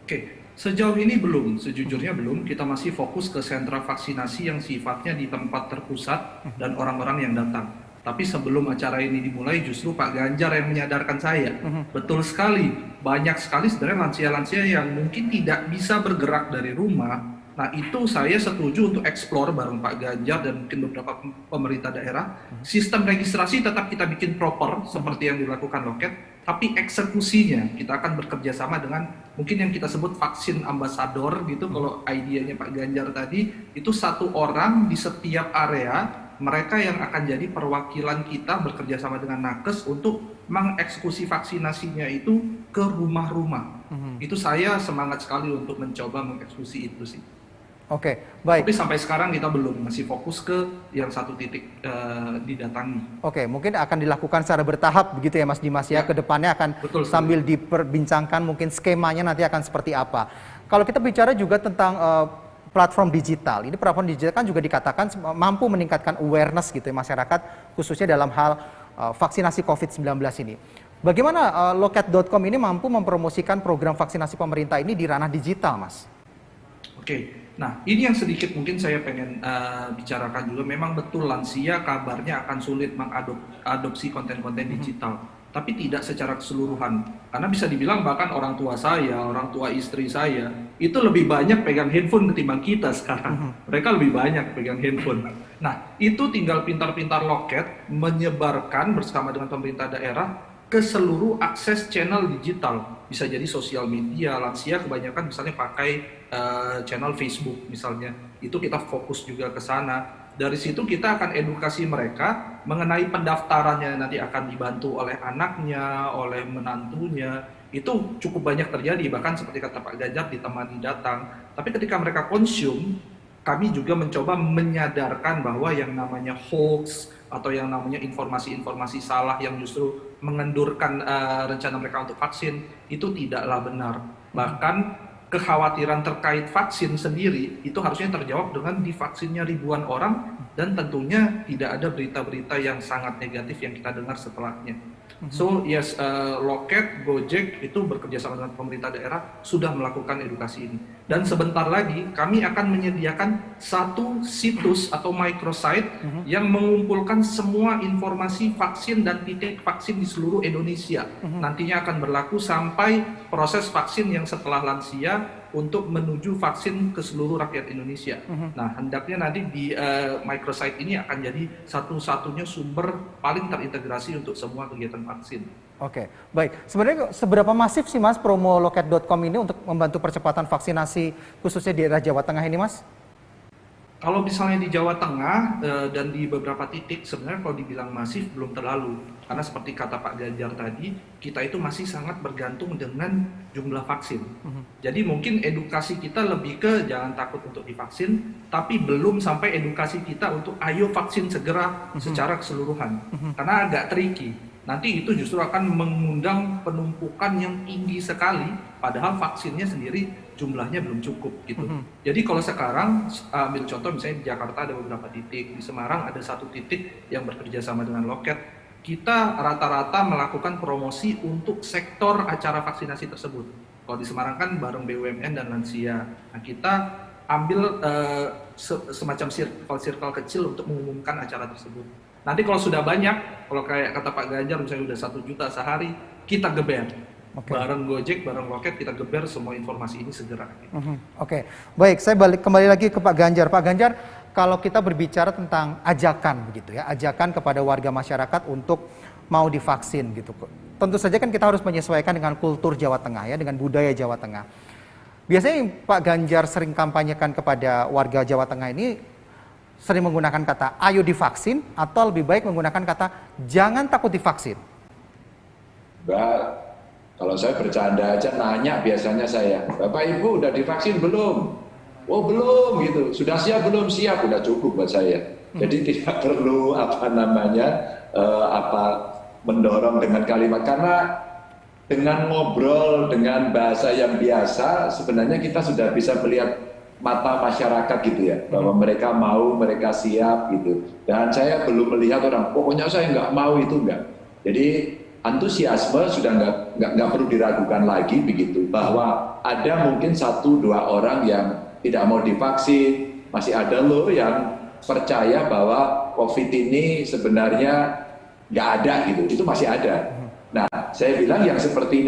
[SPEAKER 7] Oke, sejauh ini belum, sejujurnya belum. Kita masih fokus ke sentra vaksinasi yang sifatnya di tempat terpusat dan orang-orang yang datang. Tapi sebelum acara ini dimulai, justru Pak Ganjar yang menyadarkan saya. Betul sekali, banyak sekali sebenarnya lansia-lansia yang mungkin tidak bisa bergerak dari rumah. Nah itu saya setuju untuk explore bareng Pak Ganjar dan mungkin beberapa pemerintah daerah. Sistem registrasi tetap kita bikin proper seperti yang dilakukan loket, tapi eksekusinya kita akan bekerja sama dengan mungkin yang kita sebut vaksin ambasador gitu. Kalau idenya Pak Ganjar tadi, itu satu orang di setiap area, mereka yang akan jadi perwakilan kita bekerja sama dengan Nakes untuk mengeksekusi vaksinasinya itu ke rumah-rumah. Itu saya semangat sekali untuk mencoba mengeksekusi itu sih.
[SPEAKER 3] Oke, baik.
[SPEAKER 7] Tapi sampai sekarang kita belum, masih fokus ke yang satu titik didatangi.
[SPEAKER 3] Oke, mungkin akan dilakukan secara bertahap begitu ya Mas Dimas ya. Kedepannya akan
[SPEAKER 7] betul,
[SPEAKER 3] sambil diperbincangkan mungkin skemanya nanti akan seperti apa. Kalau kita bicara juga tentang platform digital, ini platform digital kan juga dikatakan mampu meningkatkan awareness gitu ya masyarakat, khususnya dalam hal vaksinasi COVID-19 ini. Bagaimana loket.com ini mampu mempromosikan program vaksinasi pemerintah ini di ranah digital, Mas?
[SPEAKER 7] Oke. Nah, ini yang sedikit mungkin saya pengen bicarakan juga. Memang betul lansia kabarnya akan sulit mengadopsi konten-konten digital, tapi tidak secara keseluruhan. Karena bisa dibilang bahkan orang tua saya, orang tua istri saya, itu lebih banyak pegang handphone ketimbang kita sekarang. Mereka lebih banyak pegang handphone. Nah, itu tinggal pintar-pintar loket menyebarkan bersama dengan pemerintah daerah ke seluruh akses channel digital. Bisa jadi sosial media, lansia kebanyakan misalnya pakai channel Facebook misalnya, itu kita fokus juga ke sana. dari situ kita akan edukasi mereka mengenai pendaftarannya, nanti akan dibantu oleh anaknya, oleh menantunya. Itu cukup banyak terjadi, bahkan seperti kata Pak Ganjar, ditemani datang. Tapi ketika mereka konsum, kami juga mencoba menyadarkan bahwa yang namanya hoax atau yang namanya informasi-informasi salah yang justru mengendurkan rencana mereka untuk vaksin itu tidaklah benar. Bahkan kekhawatiran terkait vaksin sendiri itu harusnya terjawab dengan divaksinnya ribuan orang, dan tentunya tidak ada berita-berita yang sangat negatif yang kita dengar setelahnya. So yes, Loket, Gojek itu bekerja sama dengan pemerintah daerah sudah melakukan edukasi ini. Dan sebentar lagi kami akan menyediakan satu situs atau microsite yang mengumpulkan semua informasi vaksin dan titik vaksin di seluruh Indonesia. Nantinya akan berlaku sampai proses vaksin yang setelah lansia untuk menuju vaksin ke seluruh rakyat Indonesia. Nah, hendaknya nanti di microsite ini akan jadi satu-satunya sumber paling terintegrasi untuk semua kegiatan vaksin.
[SPEAKER 3] Oke, baik. Sebenarnya seberapa masif sih Mas promo loket.com ini untuk membantu percepatan vaksinasi khususnya di daerah Jawa Tengah ini, Mas?
[SPEAKER 7] Kalau misalnya di Jawa Tengah dan di beberapa titik, sebenarnya kalau dibilang masif belum terlalu. Karena seperti kata Pak Ganjar tadi, kita itu masih sangat bergantung dengan jumlah vaksin. Jadi mungkin edukasi kita lebih ke jangan takut untuk divaksin, tapi belum sampai edukasi kita untuk ayo vaksin segera secara keseluruhan. Karena agak tricky. Nanti itu justru akan mengundang penumpukan yang tinggi sekali, padahal vaksinnya sendiri jumlahnya belum cukup gitu. Jadi kalau sekarang ambil contoh misalnya di Jakarta ada beberapa titik, di Semarang ada satu titik yang bekerja sama dengan Loket. Kita rata-rata melakukan promosi untuk sektor acara vaksinasi tersebut. Kalau di Semarang kan bareng BUMN dan lansia. Nah, kita ambil semacam circle kecil untuk mengumumkan acara tersebut. Nanti kalau sudah banyak, kalau kayak kata Pak Ganjar misalnya udah 1 juta sehari, kita geber. Bareng Gojek, bareng Loket, kita geber semua informasi ini segera.
[SPEAKER 3] Oke, baik. Saya kembali lagi ke Pak Ganjar. Pak Ganjar, kalau kita berbicara tentang ajakan begitu ya, ajakan kepada warga masyarakat untuk mau divaksin gitu. Tentu saja kan kita harus menyesuaikan dengan kultur Jawa Tengah ya, dengan budaya Jawa Tengah. Biasanya yang Pak Ganjar sering kampanyekan kepada warga Jawa Tengah ini sering menggunakan kata ayo divaksin atau lebih baik menggunakan kata jangan takut divaksin?
[SPEAKER 6] Mbak, kalau saya bercanda aja nanya biasanya saya, Bapak Ibu udah divaksin belum? Oh belum gitu, sudah siap belum? Siap, udah cukup buat saya. Jadi tidak perlu mendorong dengan kalimat, karena dengan ngobrol dengan bahasa yang biasa sebenarnya kita sudah bisa melihat mata masyarakat gitu ya, bahwa mereka mau, mereka siap gitu. Dan saya belum melihat orang, pokoknya saya nggak mau, itu enggak. Jadi antusiasme sudah nggak perlu diragukan lagi begitu, bahwa ada mungkin 1-2 orang yang tidak mau divaksin, masih ada loh yang percaya bahwa COVID ini sebenarnya nggak ada gitu, itu masih ada. Nah, saya bilang yang seperti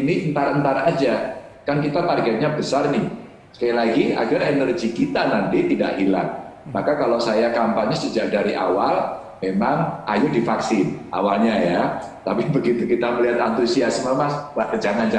[SPEAKER 6] ini entar-entar aja, kan kita targetnya besar nih. Sekali lagi, agar energi kita nanti tidak hilang. Maka kalau saya kampanye sejak dari awal, memang ayo divaksin awalnya ya. Tapi begitu kita melihat antusiasme, Mas, jangan.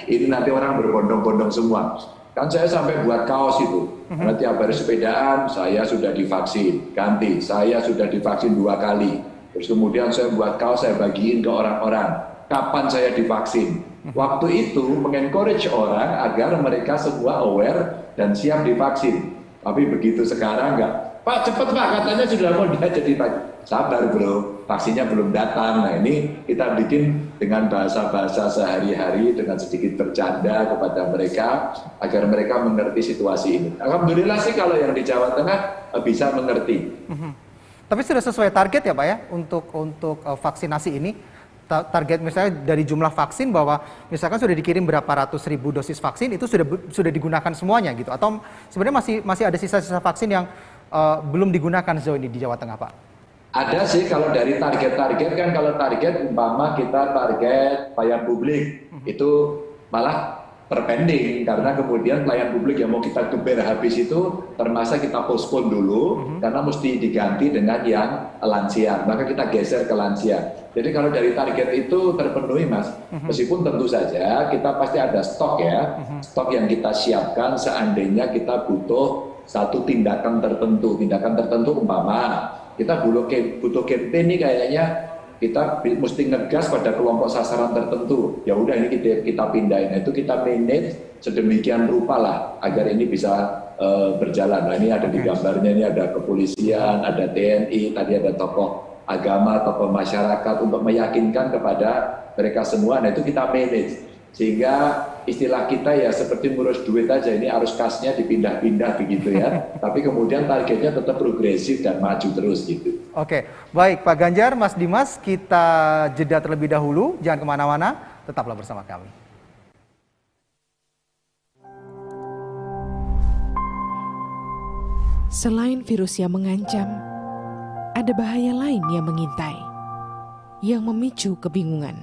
[SPEAKER 6] Ini nanti orang berbondong-bondong semua. Kan saya sampai buat kaos itu. Karena tiap hari sepedaan, saya sudah divaksin. Ganti, saya sudah divaksin 2 kali. Terus kemudian saya buat kaos, saya bagiin ke orang-orang. Kapan saya divaksin? Waktu itu mengencourage orang agar mereka semua aware dan siap divaksin. Tapi begitu sekarang enggak, Pak cepet Pak, katanya sudah mau jadi vaksin. Sabar bro, vaksinnya belum datang. Nah ini kita bikin dengan bahasa-bahasa sehari-hari, dengan sedikit bercanda kepada mereka agar mereka mengerti situasi ini. Alhamdulillah sih kalau yang di Jawa Tengah bisa mengerti.
[SPEAKER 3] Tapi sudah sesuai target ya Pak ya untuk vaksinasi ini? Target misalnya dari jumlah vaksin bahwa misalkan sudah dikirim berapa ratus ribu dosis vaksin itu sudah digunakan semuanya gitu, atau sebenarnya masih ada sisa-sisa vaksin yang belum digunakan sejauh ini di Jawa Tengah Pak?
[SPEAKER 6] Ada sih kalau dari target-target kan, kalau target umpama kita target pelayan publik itu malah terpending, karena kemudian pelayan publik yang mau kita geber habis itu termasuk kita postpone dulu karena mesti diganti dengan yang lansia, maka kita geser ke lansia. Jadi kalau dari target itu terpenuhi Mas, meskipun tentu saja kita pasti ada stok ya, stok yang kita siapkan seandainya kita butuh satu tindakan tertentu umpama kita butuh campaign nih kayaknya kita mesti ngegas pada kelompok sasaran tertentu. Ya udah ini kita pindahin. Nah, itu kita manage sedemikian rupa lah agar ini bisa berjalan. Nah, ini ada di gambarnya, ini ada kepolisian, ada TNI, tadi ada tokoh agama, tokoh masyarakat untuk meyakinkan kepada mereka semua. Nah, itu kita manage. Sehingga istilah kita ya seperti ngurus duit aja, ini arus kasnya dipindah-pindah begitu ya. Tapi kemudian targetnya tetap progresif dan maju terus gitu.
[SPEAKER 3] Oke, baik Pak Ganjar, Mas Dimas, kita jeda terlebih dahulu. Jangan kemana-mana, tetaplah bersama kami.
[SPEAKER 8] Selain virus yang mengancam, ada bahaya lain yang mengintai, yang memicu kebingungan.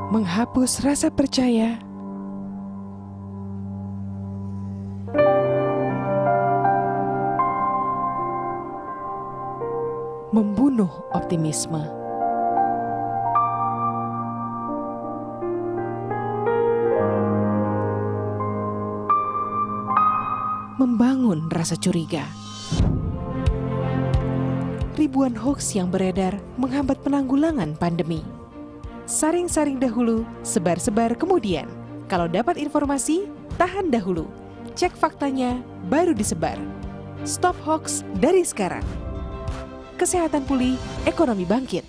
[SPEAKER 8] Menghapus rasa percaya, membunuh optimisme. Membangun rasa curiga. Ribuan hoaks yang beredar menghambat penanggulangan pandemi. Saring-saring dahulu, sebar-sebar kemudian. Kalau dapat informasi, tahan dahulu. Cek faktanya, baru disebar. Stop hoaks dari sekarang. Kesehatan pulih, ekonomi bangkit.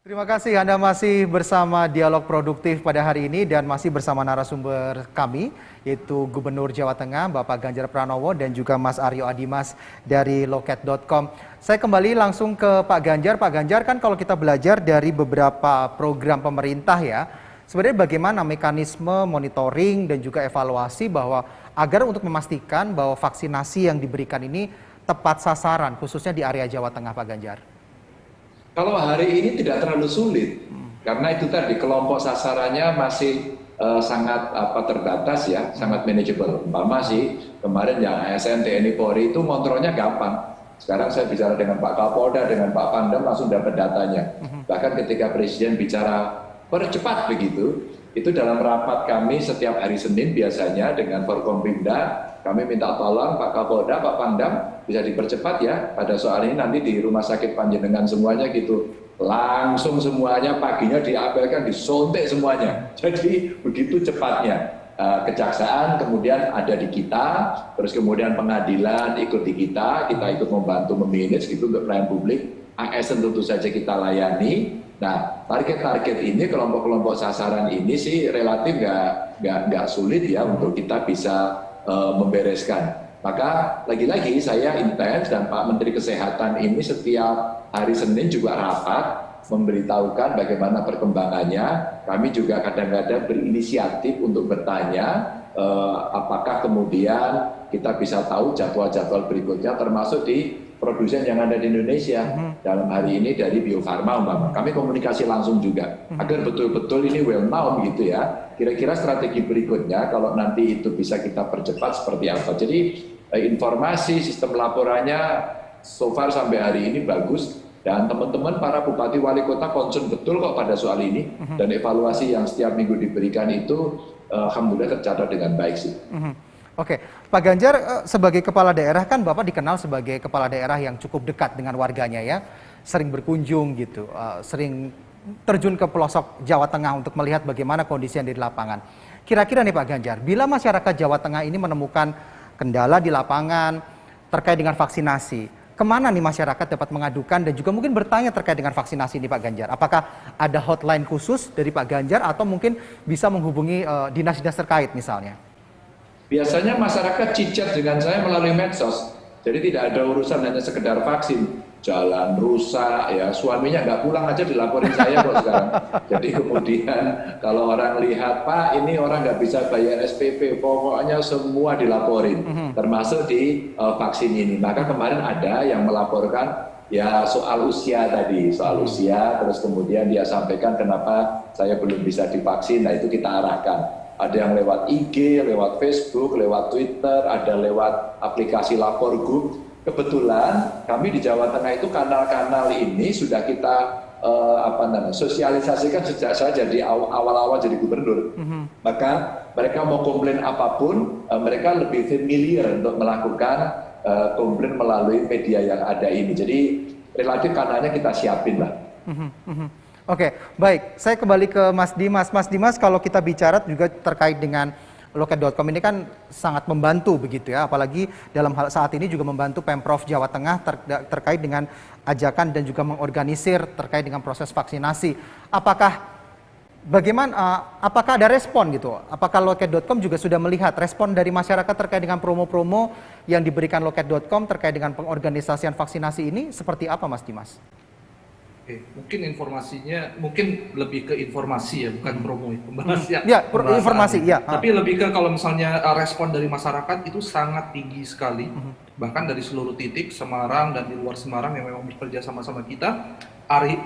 [SPEAKER 3] Terima kasih Anda masih bersama Dialog Produktif pada hari ini dan masih bersama narasumber kami, yaitu Gubernur Jawa Tengah Bapak Ganjar Pranowo dan juga Mas Aryo Adimas dari loket.com. Saya kembali langsung ke Pak Ganjar. Pak Ganjar, kan kalau kita belajar dari beberapa program pemerintah ya, sebenarnya bagaimana mekanisme monitoring dan juga evaluasi bahwa agar untuk memastikan bahwa vaksinasi yang diberikan ini tepat sasaran, khususnya di area Jawa Tengah, Pak Ganjar?
[SPEAKER 6] Kalau hari ini tidak terlalu sulit, karena itu tadi kelompok sasarannya masih sangat terbatas ya, sangat manageable. Umpama sih kemarin yang ASN, TNI, Polri itu kontrolnya gampang. Sekarang saya bicara dengan Pak Kapolda, dengan Pak Pangdam langsung dapat datanya. Bahkan ketika Presiden bicara percepat begitu, itu dalam rapat kami setiap hari Senin biasanya dengan Forkompimda, kami minta tolong Pak Kapolda, Pak Pangdam bisa dipercepat ya pada soal ini, nanti di rumah sakit Panjenengan semuanya gitu. Langsung semuanya paginya diapelkan, disontek semuanya. Jadi begitu cepatnya. Kejaksaan kemudian ada di kita, terus kemudian pengadilan ikut di kita ikut membantu memanage gitu untuk pelayanan publik. ASN tentu saja kita layani. Nah, target-target ini, kelompok-kelompok sasaran ini sih relatif nggak sulit ya untuk kita bisa membereskan. Maka lagi-lagi saya intens dan Pak Menteri Kesehatan ini setiap hari Senin juga rapat memberitahukan bagaimana perkembangannya. Kami juga kadang-kadang berinisiatif untuk bertanya apakah kemudian kita bisa tahu jadwal-jadwal berikutnya termasuk di produsen yang ada di Indonesia. Dalam hari ini dari Bio Farma umpama. Kami komunikasi langsung juga agar betul-betul ini well known gitu ya. Kira-kira strategi berikutnya kalau nanti itu bisa kita percepat seperti apa. Jadi informasi sistem laporannya so far sampai hari ini bagus. Dan teman-teman para bupati wali kota concern betul kok pada soal ini. Dan evaluasi yang setiap minggu diberikan itu alhamdulillah tercatat dengan baik sih.
[SPEAKER 3] Oke, Pak Ganjar sebagai kepala daerah kan Bapak dikenal sebagai kepala daerah yang cukup dekat dengan warganya ya. Sering berkunjung gitu, sering terjun ke pelosok Jawa Tengah untuk melihat bagaimana kondisi yang di lapangan. Kira-kira nih Pak Ganjar, bila masyarakat Jawa Tengah ini menemukan kendala di lapangan terkait dengan vaksinasi, kemana nih masyarakat dapat mengadukan dan juga mungkin bertanya terkait dengan vaksinasi ini Pak Ganjar? Apakah ada hotline khusus dari Pak Ganjar atau mungkin bisa menghubungi dinas-dinas terkait misalnya?
[SPEAKER 6] Biasanya masyarakat cicat dengan saya melalui medsos. Jadi tidak ada urusan hanya sekedar vaksin. Jalan rusak, ya suaminya nggak pulang aja dilaporin saya kok sekarang. Jadi kemudian kalau orang lihat, Pak ini orang nggak bisa bayar SPP, pokoknya semua dilaporin. Termasuk di vaksin ini. Maka kemarin ada yang melaporkan ya soal usia tadi, soal usia, terus kemudian dia sampaikan kenapa saya belum bisa divaksin, nah itu kita arahkan. Ada yang lewat IG, lewat Facebook, lewat Twitter, ada lewat aplikasi lapor group. Kebetulan kami di Jawa Tengah itu kanal-kanal ini sudah kita sosialisasikan sejak saya jadi awal-awal jadi gubernur. Maka mereka mau komplain apapun, mereka lebih familiar untuk melakukan komplain melalui media yang ada ini. Jadi relatif kanalnya kita siapin lah.
[SPEAKER 3] Oke, baik. Saya kembali ke Mas Dimas. Mas Dimas, kalau kita bicara juga terkait dengan Loket.com ini kan sangat membantu begitu ya, apalagi dalam hal saat ini juga membantu Pemprov Jawa Tengah terkait dengan ajakan dan juga mengorganisir terkait dengan proses vaksinasi. Apakah ada respon gitu? Apakah Loket.com juga sudah melihat respon dari masyarakat terkait dengan promo-promo yang diberikan Loket.com terkait dengan pengorganisasian vaksinasi ini seperti apa, Mas Dimas?
[SPEAKER 7] Mungkin informasinya mungkin lebih ke informasi ya, bukan promo pembahasan.
[SPEAKER 3] Ya, informasi ya.
[SPEAKER 7] Tapi lebih ke kalau misalnya respon dari masyarakat itu sangat tinggi sekali. Bahkan dari seluruh titik Semarang dan di luar Semarang yang memang bekerja sama-sama kita,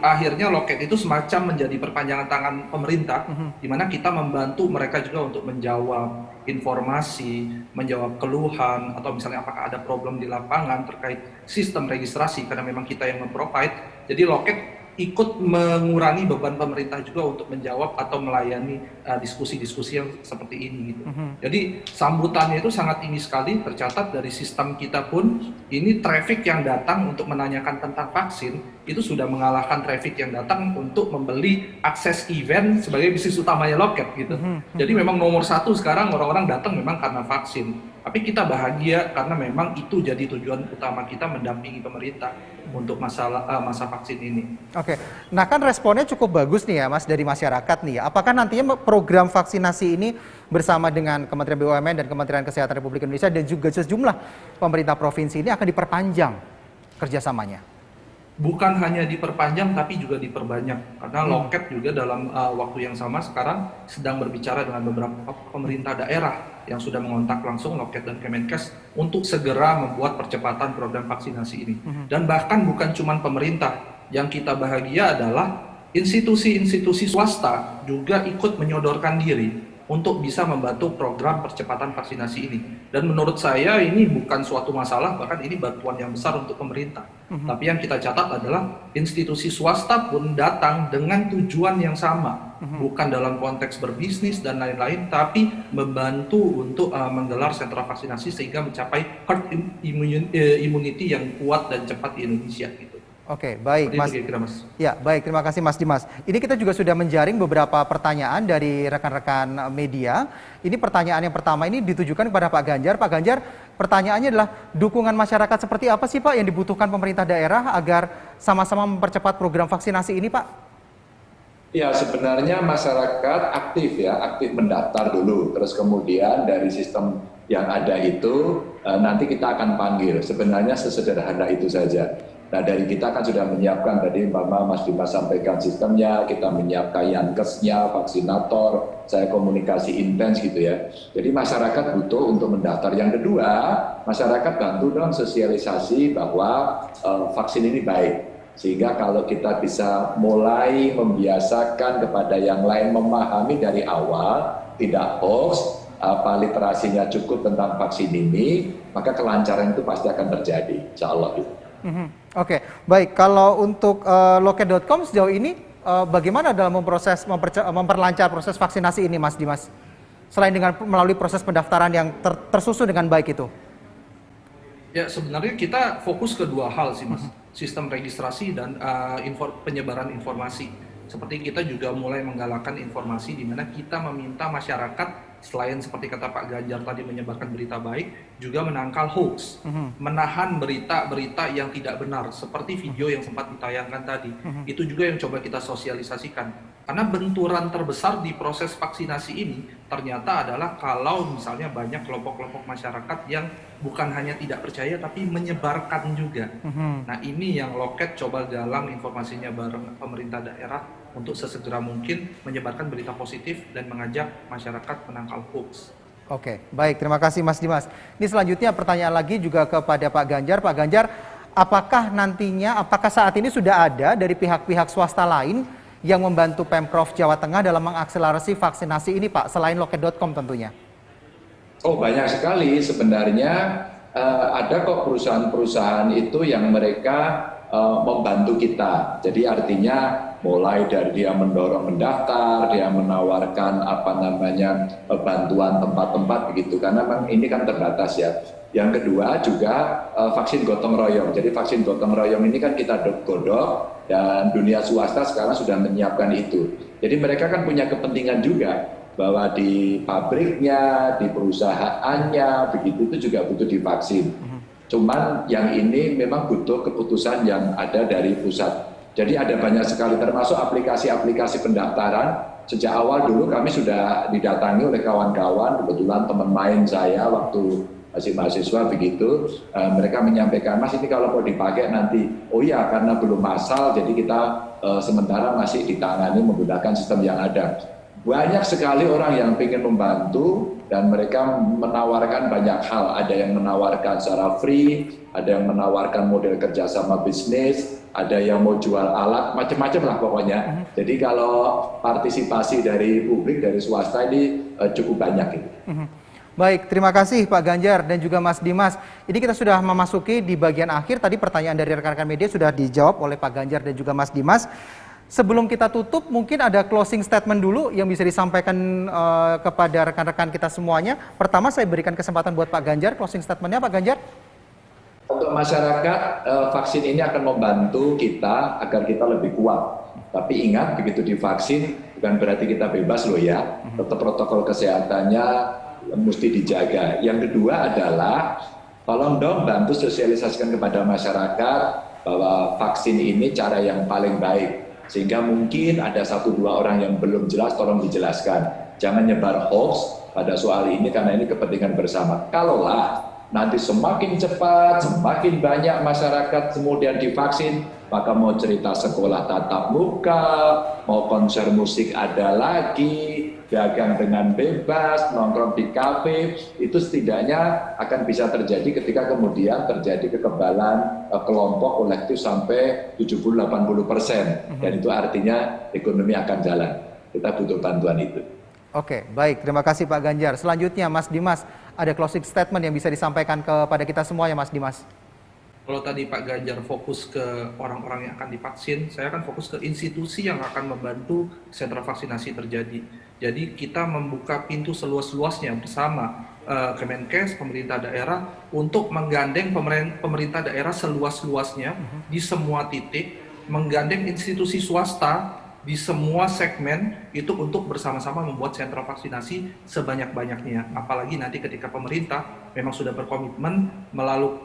[SPEAKER 7] akhirnya Loket itu semacam menjadi perpanjangan tangan pemerintah, di mana kita membantu mereka juga untuk menjawab informasi, menjawab keluhan, atau misalnya apakah ada problem di lapangan terkait sistem registrasi, karena memang kita yang memprovide. Jadi Loket ikut mengurangi beban pemerintah juga untuk menjawab atau melayani diskusi-diskusi yang seperti ini gitu. Jadi sambutannya itu sangat tinggi sekali, tercatat dari sistem kita pun ini traffic yang datang untuk menanyakan tentang vaksin itu sudah mengalahkan traffic yang datang untuk membeli akses event sebagai bisnis utamanya Loket gitu. Jadi memang nomor satu sekarang orang-orang datang memang karena vaksin. Tapi kita bahagia karena memang itu jadi tujuan utama kita mendampingi pemerintah untuk masa vaksin ini.
[SPEAKER 3] Oke, nah kan responnya cukup bagus nih ya Mas dari masyarakat nih ya. Apakah nantinya program vaksinasi ini bersama dengan Kementerian BUMN dan Kementerian Kesehatan Republik Indonesia dan juga sejumlah pemerintah provinsi ini akan diperpanjang kerjasamanya?
[SPEAKER 7] Bukan hanya diperpanjang tapi juga diperbanyak karena Loket juga dalam waktu yang sama sekarang sedang berbicara dengan beberapa pemerintah daerah yang sudah mengontak langsung Loket dan Kemenkes untuk segera membuat percepatan program vaksinasi ini. Dan bahkan bukan cuma pemerintah, yang kita bahagia adalah institusi-institusi swasta juga ikut menyodorkan diri untuk bisa membantu program percepatan vaksinasi ini. Dan menurut saya ini bukan suatu masalah, bahkan ini bantuan yang besar untuk pemerintah. Tapi yang kita catat adalah institusi swasta pun datang dengan tujuan yang sama. Bukan dalam konteks berbisnis dan lain-lain, tapi membantu untuk menggelar sentra vaksinasi sehingga mencapai herd immunity yang kuat dan cepat di Indonesia. Gitu.
[SPEAKER 3] Oke, baik Mas. Ya, baik, terima kasih Mas Dimas. Ini kita juga sudah menjaring beberapa pertanyaan dari rekan-rekan media. Ini pertanyaan yang pertama ini ditujukan kepada Pak Ganjar. Pak Ganjar, pertanyaannya adalah dukungan masyarakat seperti apa sih Pak yang dibutuhkan pemerintah daerah agar sama-sama mempercepat program vaksinasi ini Pak?
[SPEAKER 6] Ya, sebenarnya masyarakat aktif mendaftar dulu. Terus kemudian dari sistem yang ada itu nanti kita akan panggil. Sebenarnya sesederhana itu saja. Nah, dari kita kan sudah menyiapkan tadi Mas Dimas sampaikan sistemnya, kita menyiapkan yankesnya, vaksinator, saya komunikasi intens gitu ya. Jadi masyarakat butuh untuk mendaftar. Yang kedua, masyarakat bantu dong sosialisasi bahwa vaksin ini baik. Sehingga kalau kita bisa mulai membiasakan kepada yang lain memahami dari awal, tidak hoax, literasinya cukup tentang vaksin ini, maka kelancaran itu pasti akan terjadi, insya Allah gitu.
[SPEAKER 3] Oke, baik. Kalau untuk Loket.com sejauh ini bagaimana dalam memperlancar proses vaksinasi ini, Mas Dimas? Selain dengan melalui proses pendaftaran yang tersusun dengan baik itu?
[SPEAKER 7] Ya, sebenarnya kita fokus ke dua hal sih, Mas. Sistem registrasi dan penyebaran informasi. Seperti kita juga mulai menggalakkan informasi di mana kita meminta masyarakat selain seperti kata Pak Ganjar tadi menyebarkan berita baik, juga menangkal hoax, menahan berita-berita yang tidak benar, seperti video yang sempat ditayangkan tadi. Itu juga yang coba kita sosialisasikan. Karena benturan terbesar di proses vaksinasi ini ternyata adalah kalau misalnya banyak kelompok-kelompok masyarakat yang bukan hanya tidak percaya tapi menyebarkan juga. Nah, ini yang Loket coba galang informasinya bareng pemerintah daerah untuk sesegera mungkin menyebarkan berita positif dan mengajak masyarakat menangkal hoax.
[SPEAKER 3] Oke, baik. Terima kasih Mas Dimas. Ini selanjutnya pertanyaan lagi juga kepada Pak Ganjar. Pak Ganjar, apakah saat ini sudah ada dari pihak-pihak swasta lain yang membantu Pemprov Jawa Tengah dalam mengakselerasi vaksinasi ini Pak, selain Loket.com tentunya?
[SPEAKER 6] Oh, banyak sekali sebenarnya. Ada kok perusahaan-perusahaan itu yang mereka membantu kita. Jadi artinya mulai dari dia mendorong mendaftar, dia menawarkan bantuan tempat-tempat begitu, karena memang ini kan terbatas ya. Yang kedua juga vaksin gotong royong. Jadi vaksin gotong royong ini kan kita godok dan dunia swasta sekarang sudah menyiapkan itu. Jadi mereka kan punya kepentingan juga bahwa di pabriknya, di perusahaannya, begitu itu juga butuh divaksin. Cuman yang ini memang butuh keputusan yang ada dari pusat. Jadi ada banyak sekali, termasuk aplikasi-aplikasi pendaftaran. Sejak awal dulu kami sudah didatangi oleh kawan-kawan, kebetulan teman main saya waktu masih mahasiswa begitu, mereka menyampaikan, Mas ini kalau mau dipakai nanti, oh ya karena belum massal, jadi kita sementara masih ditangani menggunakan sistem yang ada. Banyak sekali orang yang ingin membantu dan mereka menawarkan banyak hal. Ada yang menawarkan secara free, ada yang menawarkan model kerjasama bisnis, ada yang mau jual alat, macam-macam lah pokoknya. Jadi kalau partisipasi dari publik, dari swasta ini cukup banyak.
[SPEAKER 3] Baik, terima kasih Pak Ganjar dan juga Mas Dimas. Ini kita sudah memasuki di bagian akhir. Tadi pertanyaan dari rekan-rekan media sudah dijawab oleh Pak Ganjar dan juga Mas Dimas. Sebelum kita tutup, mungkin ada closing statement dulu yang bisa disampaikan kepada rekan-rekan kita semuanya. Pertama, saya berikan kesempatan buat Pak Ganjar. Closing statementnya, Pak Ganjar.
[SPEAKER 6] Untuk masyarakat, vaksin ini akan membantu kita agar kita lebih kuat. Tapi ingat, begitu divaksin, bukan berarti kita bebas loh ya. Tetap protokol kesehatannya mesti dijaga. Yang kedua adalah, tolong dong bantu sosialisasikan kepada masyarakat bahwa vaksin ini cara yang paling baik. Sehingga mungkin ada 1-2 orang yang belum jelas, tolong dijelaskan. Jangan nyebar hoax pada soal ini karena ini kepentingan bersama. Kalaulah nanti semakin cepat, semakin banyak masyarakat kemudian divaksin, maka mau cerita sekolah tatap muka, mau konser musik ada lagi, dagang dengan bebas, nongkrong di kafe, itu setidaknya akan bisa terjadi ketika kemudian terjadi kekebalan kelompok kolektif sampai 70-80%. Dan itu artinya ekonomi akan jalan. Kita butuh bantuan itu.
[SPEAKER 3] Oke, baik. Terima kasih Pak Ganjar. Selanjutnya Mas Dimas, ada closing statement yang bisa disampaikan kepada kita semua ya Mas Dimas.
[SPEAKER 7] Kalau tadi Pak Ganjar fokus ke orang-orang yang akan divaksin, saya akan fokus ke institusi yang akan membantu sentra vaksinasi terjadi. Jadi kita membuka pintu seluas-luasnya bersama Kemenkes, pemerintah daerah, untuk menggandeng pemerintah daerah seluas-luasnya di semua titik, menggandeng institusi swasta di semua segmen itu untuk bersama-sama membuat sentra vaksinasi sebanyak-banyaknya. Apalagi nanti ketika pemerintah memang sudah berkomitmen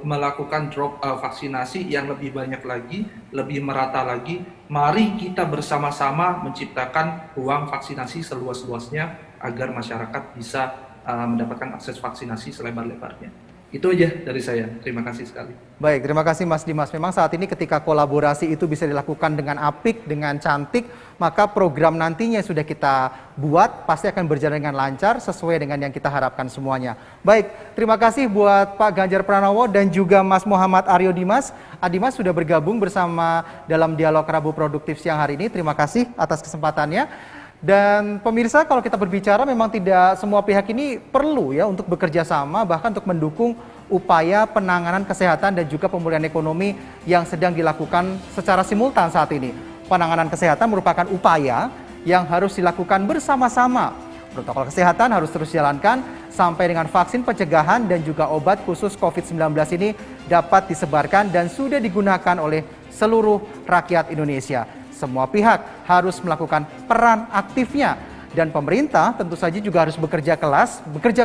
[SPEAKER 7] melakukan drop vaksinasi yang lebih banyak lagi, lebih merata lagi, mari kita bersama-sama menciptakan ruang vaksinasi seluas-luasnya agar masyarakat bisa mendapatkan akses vaksinasi selebar-lebarnya. Itu aja dari saya. Terima kasih sekali.
[SPEAKER 3] Baik, terima kasih Mas Dimas. Memang saat ini ketika kolaborasi itu bisa dilakukan dengan apik, dengan cantik, maka program nantinya sudah kita buat pasti akan berjalan dengan lancar sesuai dengan yang kita harapkan semuanya. Baik, terima kasih buat Pak Ganjar Pranowo dan juga Mas Muhammad Aryo Dimas. Dimas sudah bergabung bersama dalam dialog Rabu Produktif siang hari ini. Terima kasih atas kesempatannya. Dan pemirsa, kalau kita berbicara memang tidak semua pihak ini perlu ya untuk bekerja sama, bahkan untuk mendukung upaya penanganan kesehatan dan juga pemulihan ekonomi yang sedang dilakukan secara simultan saat ini. Penanganan kesehatan merupakan upaya yang harus dilakukan bersama-sama. Protokol kesehatan harus terus dijalankan sampai dengan vaksin pencegahan dan juga obat khusus COVID-19 ini dapat disebarkan dan sudah digunakan oleh seluruh rakyat Indonesia. Semua pihak harus melakukan peran aktifnya dan pemerintah tentu saja juga harus bekerja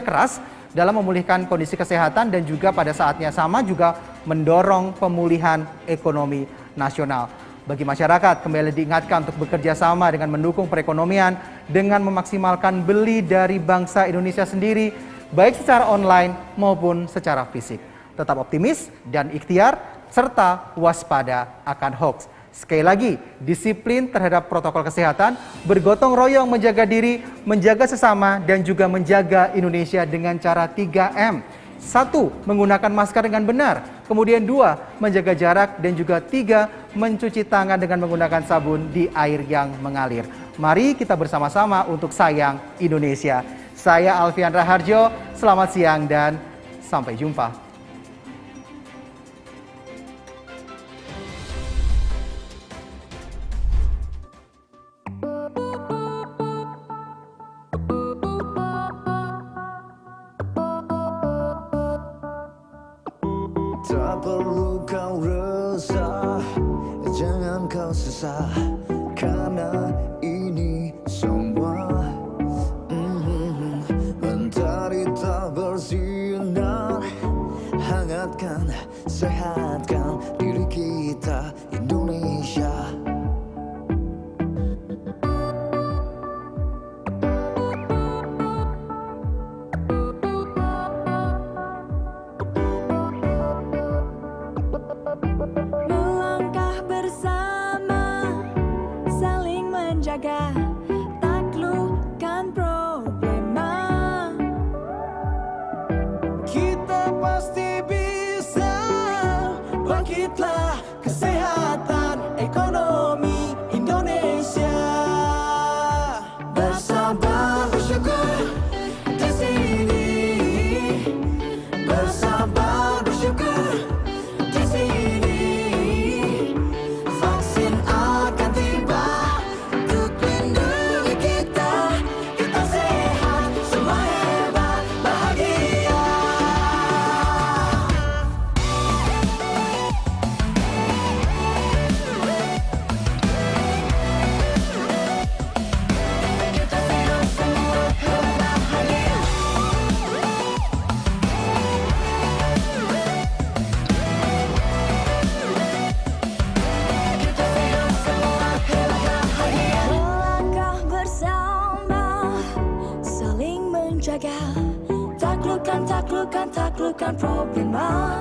[SPEAKER 3] keras dalam memulihkan kondisi kesehatan dan juga pada saatnya sama juga mendorong pemulihan ekonomi nasional. Bagi masyarakat kembali diingatkan untuk bekerja sama dengan mendukung perekonomian dengan memaksimalkan beli dari bangsa Indonesia sendiri baik secara online maupun secara fisik. Tetap optimis dan ikhtiar serta waspada akan hoax. Sekali lagi, disiplin terhadap protokol kesehatan, bergotong royong menjaga diri, menjaga sesama, dan juga menjaga Indonesia dengan cara 3M. 1. Menggunakan masker dengan benar. Kemudian 2. Menjaga jarak. Dan juga 3. Mencuci tangan dengan menggunakan sabun di air yang mengalir. Mari kita bersama-sama untuk sayang Indonesia. Saya Alfian Raharjo, selamat siang dan sampai jumpa.
[SPEAKER 9] perlu kau resah, jangan kau sesah, karena ini semua mentari tak bersinar. Hangatkan, sehatkan diri kita, Indonesia.
[SPEAKER 10] Melangkah bersama, saling menjaga, taklukkan problema.
[SPEAKER 9] Kita pasti bisa, bangkitlah kesehatan ekonomi Indonesia. Bersabar bersyukur di sini, bersabar bersyukur di sini. Vaksin akan tiba untuk lindungi kita. Kita sehat, semua hebat, bahagia. Kita sehat, semua hebat, bahagia. Kita sehat, semua hebat, bahagia.
[SPEAKER 10] Melangkah bersama, saling menjaga, taklukkan problema.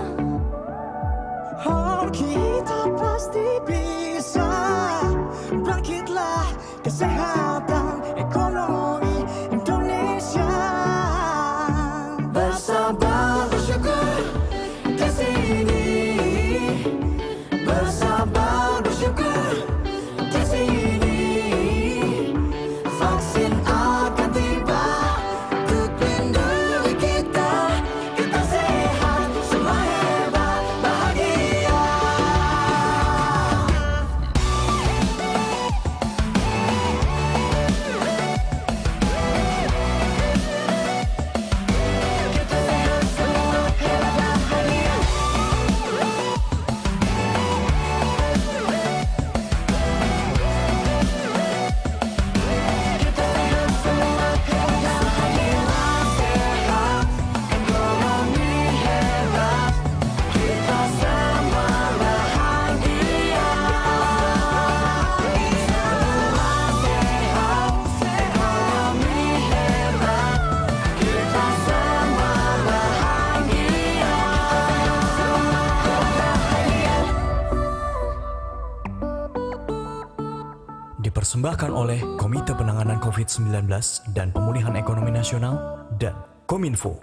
[SPEAKER 9] Oh, kita pasti bisa, bangkitlah kesehatan ekonomi Indonesia. Bersabar bersyukur di sini, bersabar bersyukur di sini. Vaksin akan tiba untuk lindungi kita. Kita sehat, semua hebat, bahagia. Kita sehat, semua hebat, bahagia. Kita sehat, semua hebat, bahagia. Sehat, ekonomi hebat, kita sama bahagia. Semua sehat, ekonomi hebat, kita sama bahagia. Semua bahagia.
[SPEAKER 11] Dipersembahkan oleh Komite Penanganan COVID-19 dan Pemulihan Ekonomi Nasional dan Kominfo.